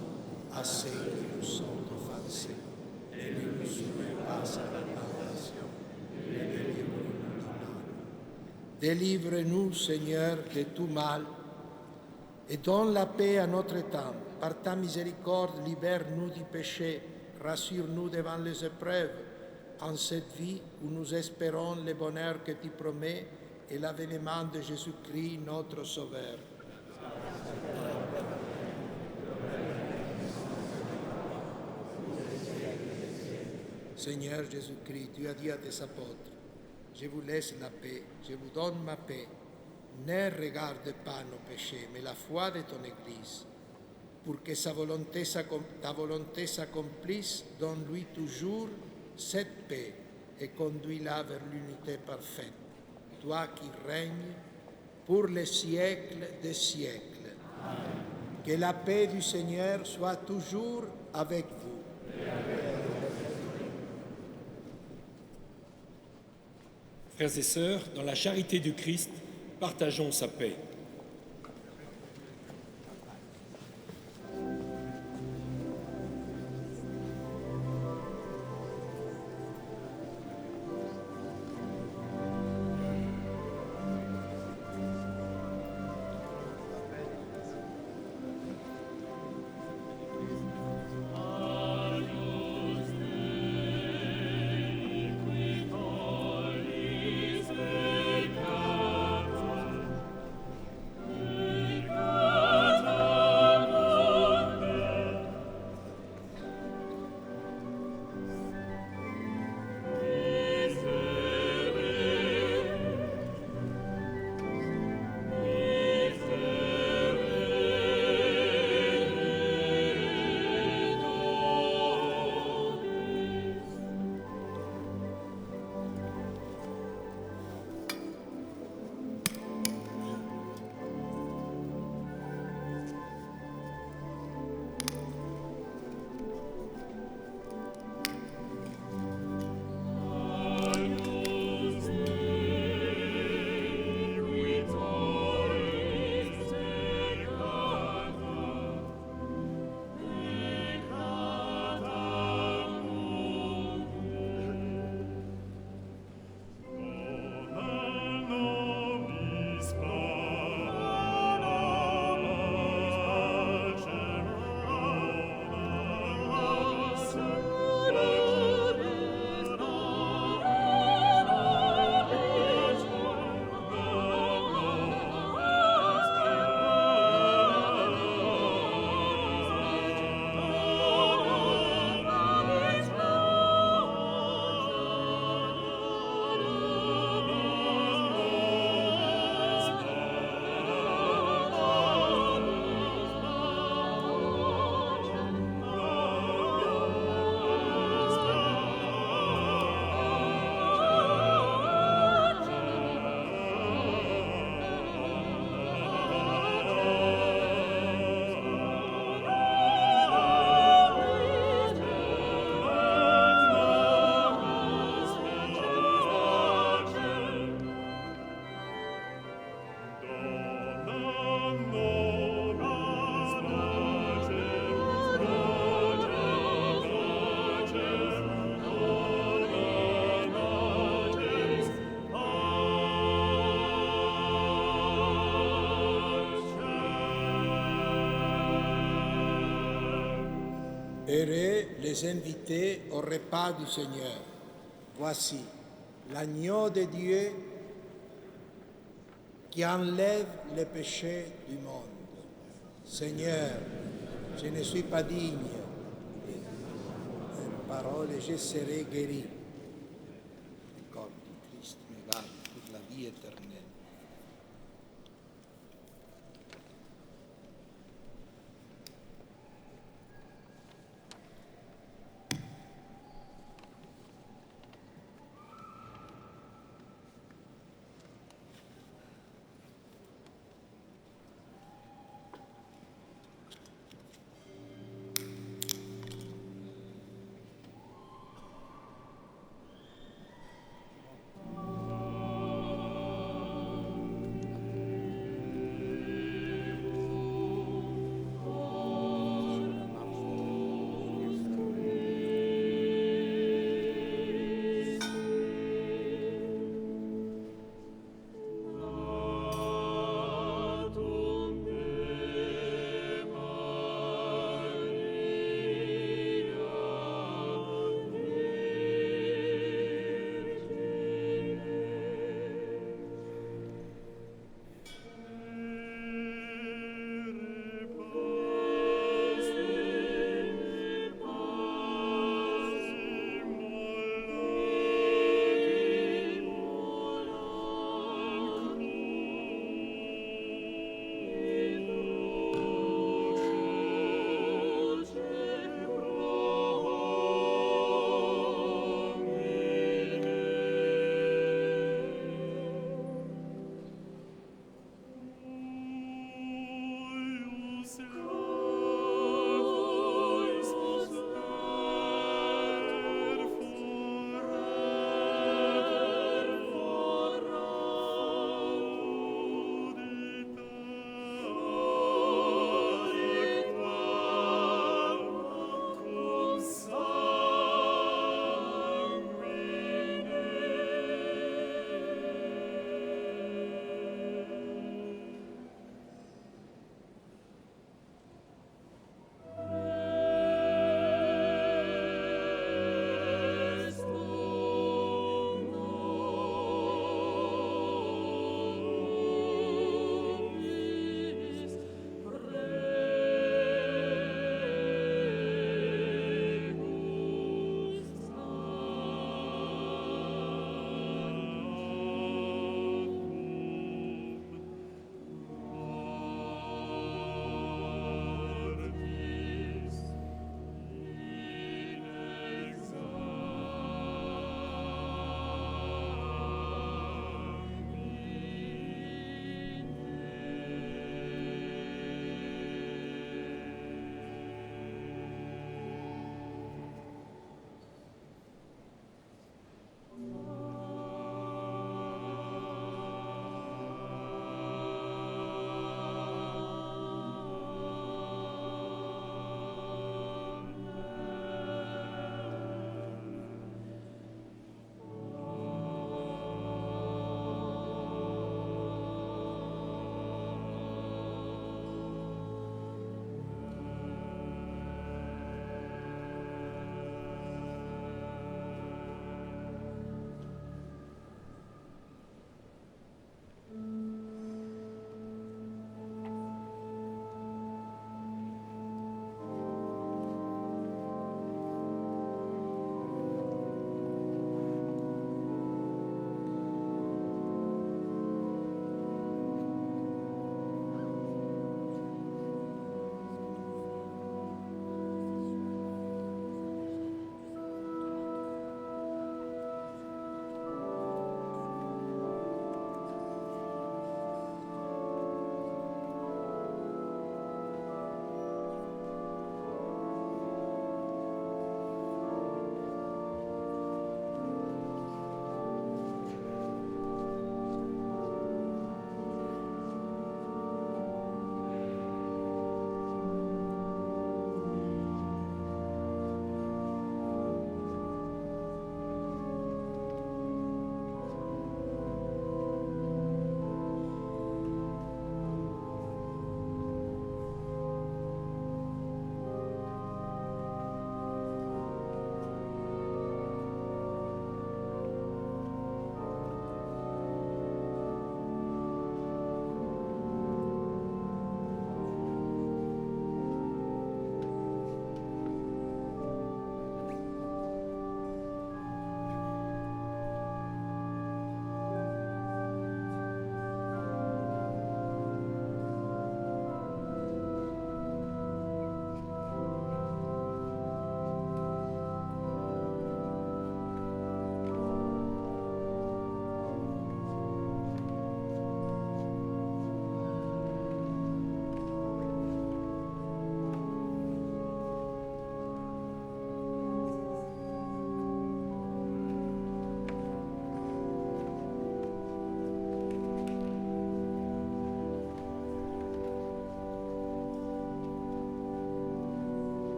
à ceux qui nous sont offensés. Et ne nous soumets pas à la tentation, mais délivre-nous du mal. Délivre-nous, Seigneur, de tout mal, et donne la paix à notre temps. Par ta miséricorde, libère-nous du péché, rassure-nous devant les épreuves, en cette vie où nous espérons le bonheur que tu promets et l'avènement de Jésus-Christ, notre Sauveur. Seigneur Jésus-Christ, tu as dit à tes apôtres, je vous laisse la paix, je vous donne ma paix. Ne regarde pas nos péchés, mais la foi de ton Église. Pour que ta volonté s'accomplisse, donne-lui toujours cette paix et conduis-la vers l'unité parfaite. Toi qui règnes pour les siècles des siècles. Amen. Que la paix du Seigneur soit toujours avec vous. Frères et sœurs, dans la charité du Christ, partageons sa paix. Heureux les invités au repas du Seigneur. Voici l'agneau de Dieu qui enlève les péchés du monde. Seigneur, je ne suis pas digne de tes paroles et je serai guéri. Le corps du Christ me garde pour la vie éternelle.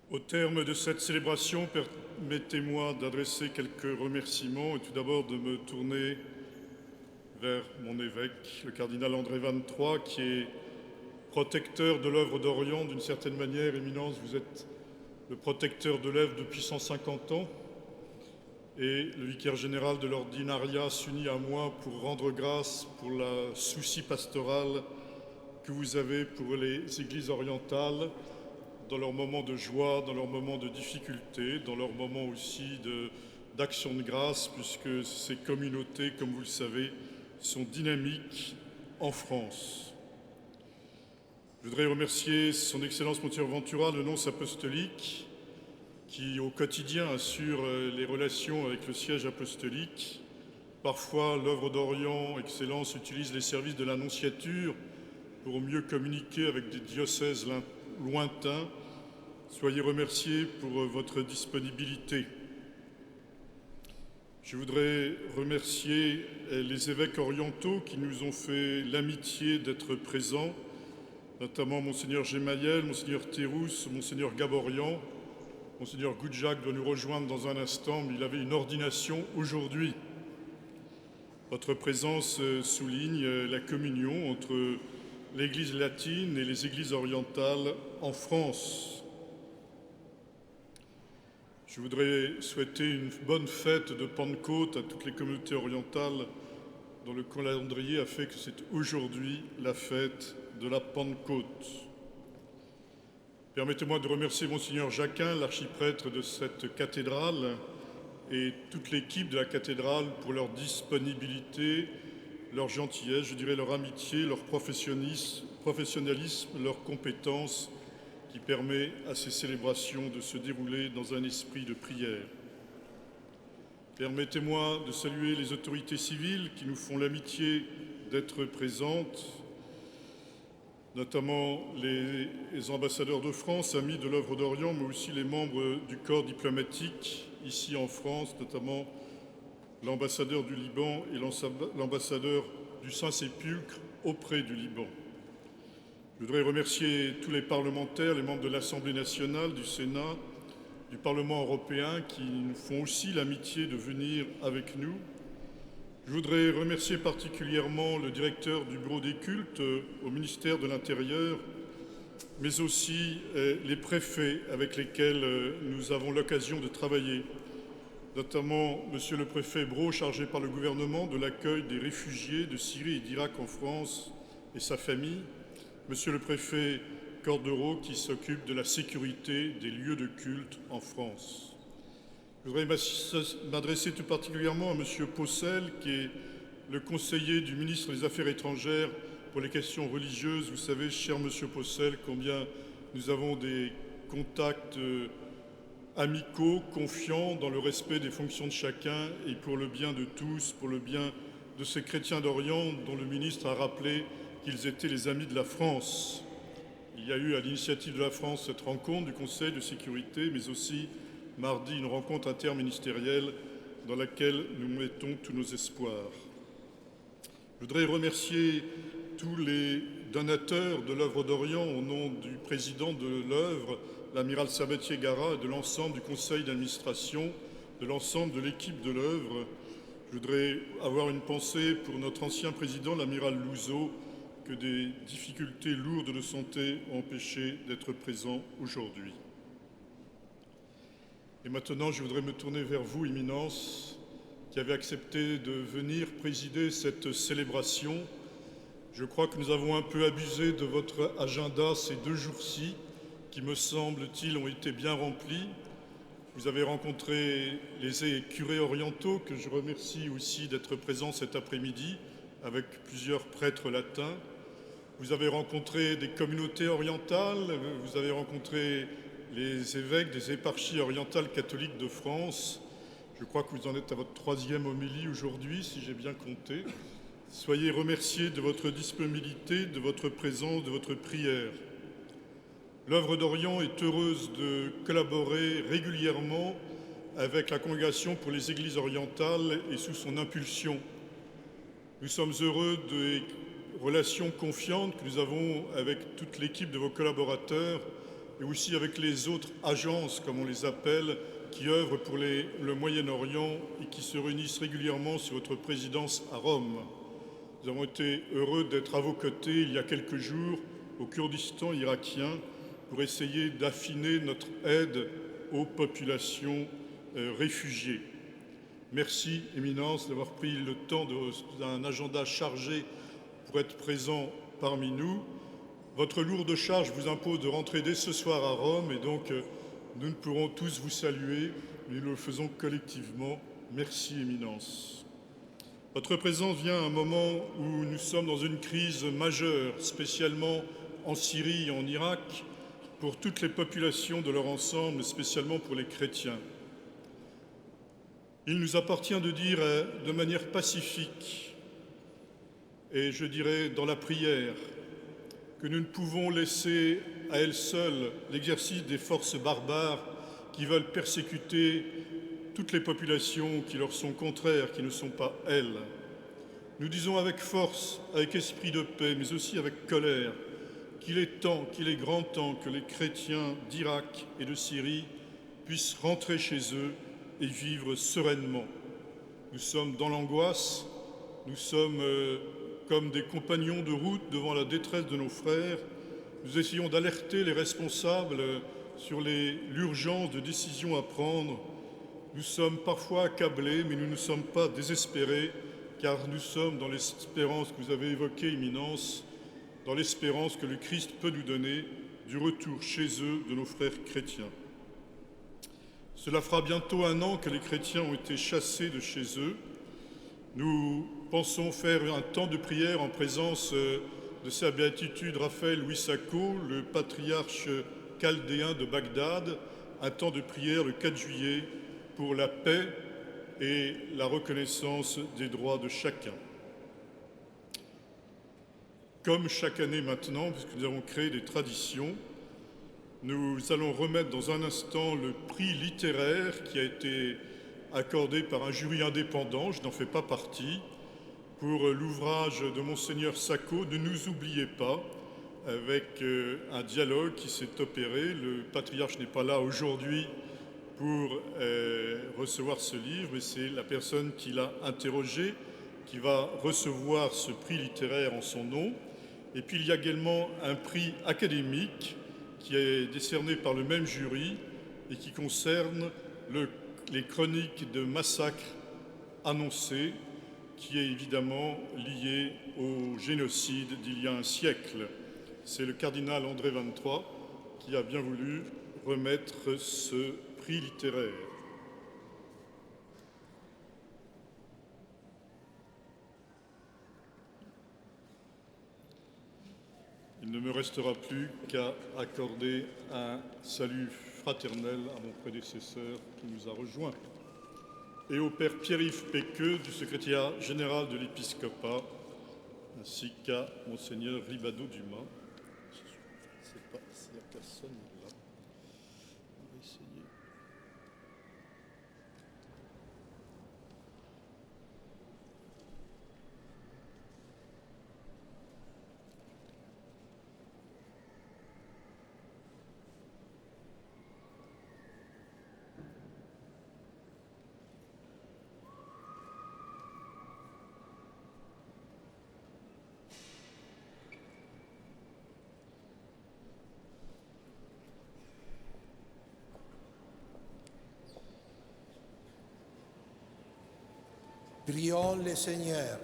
Au terme de cette célébration, permettez-moi d'adresser quelques remerciements et tout d'abord de me tourner vers mon évêque, le cardinal André XXIII, qui est protecteur de l'œuvre d'Orient d'une certaine manière. Éminence, vous êtes le protecteur de l'œuvre depuis 150 ans et le vicaire général de l'ordinariat s'unit à moi pour rendre grâce pour la souci pastorale que vous avez pour les églises orientales dans leurs moments de joie, dans leurs moments de difficulté, dans leurs moments aussi d'action de grâce, puisque ces communautés, comme vous le savez, sont dynamiques en France. Je voudrais remercier son Excellence Monseigneur Ventura, le nonce apostolique, qui au quotidien assure les relations avec le siège apostolique. Parfois, l'œuvre d'Orient, Excellence, utilise les services de l'Annonciature pour mieux communiquer avec des diocèses lointains. Soyez remerciés pour votre disponibilité. Je voudrais remercier les évêques orientaux qui nous ont fait l'amitié d'être présents, notamment Monseigneur Gemayel, Monseigneur Thérousse, Monseigneur Gaborian. Monseigneur Goudjac doit nous rejoindre dans un instant, mais il avait une ordination aujourd'hui. Votre présence souligne la communion entre l'Église latine et les églises orientales en France. Je voudrais souhaiter une bonne fête de Pentecôte à toutes les communautés orientales dont le calendrier a fait que c'est aujourd'hui la fête de la Pentecôte. Permettez-moi de remercier Monseigneur Jacquin, l'archiprêtre de cette cathédrale, et toute l'équipe de la cathédrale pour leur disponibilité, leur gentillesse, je dirais leur amitié, leur professionnalisme, leur compétence qui permet à ces célébrations de se dérouler dans un esprit de prière. Permettez-moi de saluer les autorités civiles qui nous font l'amitié d'être présentes, notamment les ambassadeurs de France, amis de l'œuvre d'Orient, mais aussi les membres du corps diplomatique ici en France, notamment l'ambassadeur du Liban et l'ambassadeur du Saint-Sépulcre auprès du Liban. Je voudrais remercier tous les parlementaires, les membres de l'Assemblée nationale, du Sénat, du Parlement européen qui nous font aussi l'amitié de venir avec nous. Je voudrais remercier particulièrement le directeur du bureau des cultes au ministère de l'Intérieur, mais aussi les préfets avec lesquels nous avons l'occasion de travailler, notamment Monsieur le préfet Brault, chargé par le gouvernement de l'accueil des réfugiés de Syrie et d'Irak en France et sa famille, Monsieur le préfet Cordereau qui s'occupe de la sécurité des lieux de culte en France. Je voudrais m'adresser tout particulièrement à Monsieur Possel, qui est le conseiller du ministre des Affaires étrangères pour les questions religieuses. Vous savez, cher Monsieur Possel, combien nous avons des contacts amicaux, confiants, dans le respect des fonctions de chacun et pour le bien de tous, pour le bien de ces chrétiens d'Orient dont le ministre a rappelé qu'ils étaient les amis de la France. Il y a eu à l'initiative de la France cette rencontre du Conseil de sécurité, mais aussi mardi une rencontre interministérielle dans laquelle nous mettons tous nos espoirs. Je voudrais remercier tous les donateurs de l'œuvre d'Orient au nom du président de l'œuvre, l'amiral Sabatier-Garat, et de l'ensemble du conseil d'administration, de l'ensemble de l'équipe de l'œuvre. Je voudrais avoir une pensée pour notre ancien président, l'amiral Louzeau, que des difficultés lourdes de santé ont empêché d'être présent aujourd'hui. Et maintenant, je voudrais me tourner vers vous, Éminence, qui avez accepté de venir présider cette célébration. Je crois que nous avons un peu abusé de votre agenda ces 2 jours-ci, qui, me semble-t-il, ont été bien remplis. Vous avez rencontré les curés orientaux, que je remercie aussi d'être présents cet après-midi, avec plusieurs prêtres latins. Vous avez rencontré des communautés orientales, vous avez rencontré les évêques des éparchies orientales catholiques de France. Je crois que vous en êtes à votre 3e homélie aujourd'hui, si j'ai bien compté. Soyez remerciés de votre disponibilité, de votre présence, de votre prière. L'œuvre d'Orient est heureuse de collaborer régulièrement avec la Congrégation pour les Églises orientales et sous son impulsion. Nous sommes heureux des relations confiantes que nous avons avec toute l'équipe de vos collaborateurs, et aussi avec les autres agences, comme on les appelle, qui œuvrent pour le Moyen-Orient et qui se réunissent régulièrement sur votre présidence à Rome. Nous avons été heureux d'être à vos côtés il y a quelques jours au Kurdistan irakien pour essayer d'affiner notre aide aux populations réfugiées. Merci, Éminence, d'avoir pris le temps d'un agenda chargé pour être présent parmi nous. Votre lourde charge vous impose de rentrer dès ce soir à Rome et donc nous ne pourrons tous vous saluer, mais nous le faisons collectivement. Merci, Éminence. Votre présence vient à un moment où nous sommes dans une crise majeure, spécialement en Syrie et en Irak, pour toutes les populations de leur ensemble, spécialement pour les chrétiens. Il nous appartient de dire de manière pacifique, et je dirais dans la prière, que nous ne pouvons laisser à elles seules l'exercice des forces barbares qui veulent persécuter toutes les populations qui leur sont contraires, qui ne sont pas elles. Nous disons avec force, avec esprit de paix, mais aussi avec colère, qu'il est temps, qu'il est grand temps que les chrétiens d'Irak et de Syrie puissent rentrer chez eux et vivre sereinement. Nous sommes dans l'angoisse, nous sommes comme des compagnons de route devant la détresse de nos frères. Nous essayons d'alerter les responsables sur l'urgence de décisions à prendre. Nous sommes parfois accablés, mais nous ne sommes pas désespérés, car nous sommes dans l'espérance que vous avez évoquée, Éminence, dans l'espérance que le Christ peut nous donner du retour chez eux de nos frères chrétiens. Cela fera bientôt 1 an que les chrétiens ont été chassés de chez eux. Nous pensons faire un temps de prière en présence de sa béatitude Raphaël Louis Sacco, le patriarche chaldéen de Bagdad, un temps de prière le 4 juillet pour la paix et la reconnaissance des droits de chacun. Comme chaque année maintenant, puisque nous avons créé des traditions, nous allons remettre dans un instant le prix littéraire qui a été accordé par un jury indépendant, je n'en fais pas partie, pour l'ouvrage de Monseigneur Sacco, Ne nous oubliez pas, avec un dialogue qui s'est opéré. Le patriarche n'est pas là aujourd'hui pour recevoir ce livre, mais c'est la personne qui l'a interrogé qui va recevoir ce prix littéraire en son nom. Et puis il y a également un prix académique qui est décerné par le même jury et qui concerne les chroniques de massacres annoncés, qui est évidemment lié au génocide d'il y a un siècle. C'est le cardinal André XXIII qui a bien voulu remettre ce prix littéraire. Il ne me restera plus qu'à accorder un salut fraternel à mon prédécesseur qui nous a rejoints et au père Pierre-Yves Péqueux du secrétariat général de l'épiscopat ainsi qu'à monseigneur Ribado-Dumas. Je ne sais pas s'il n'y a personne là. On va essayer. Prions le Seigneur.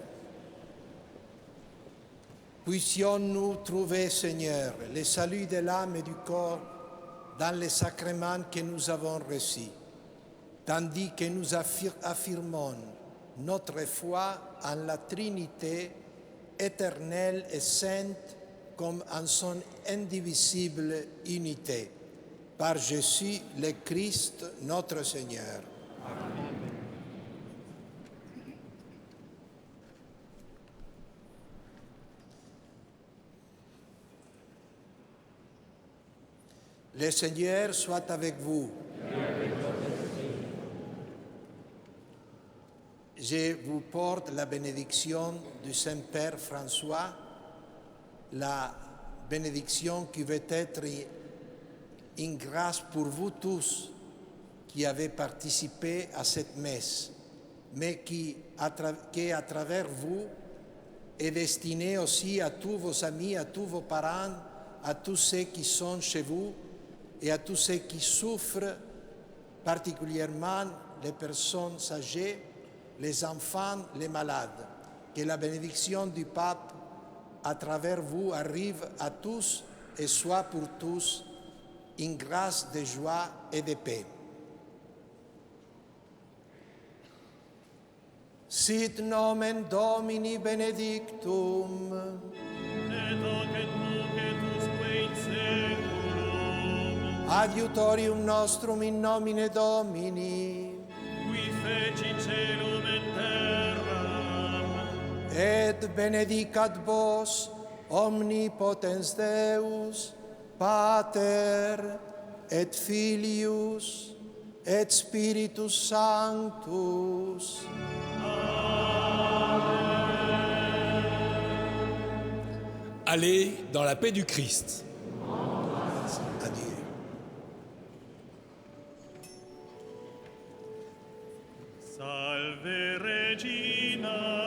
Puissions-nous trouver, Seigneur, le salut de l'âme et du corps dans les sacrements que nous avons reçus, tandis que nous affirmons notre foi en la Trinité éternelle et sainte comme en son indivisible unité. Par Jésus le Christ, notre Seigneur. Amen. Le Seigneur soit avec vous. Je vous porte la bénédiction du Saint-Père François, la bénédiction qui veut être une grâce pour vous tous qui avez participé à cette messe, mais qui, à travers vous, est destinée aussi à tous vos amis, à tous vos parents, à tous ceux qui sont chez vous et à tous ceux qui souffrent, particulièrement les personnes âgées, les enfants, les malades. Que la bénédiction du pape à travers vous arrive à tous et soit pour tous une grâce de joie et de paix. Sit nomen Domini benedictum. Et hoc et nunc et usque in seculum. Adiutorium nostrum in nomine Domini. Qui feci celum et terram. Et benedicat vos omnipotens Deus, Pater et Filius et Spiritus Sanctus. Allez dans la paix du Christ. Adieu. Salve Regina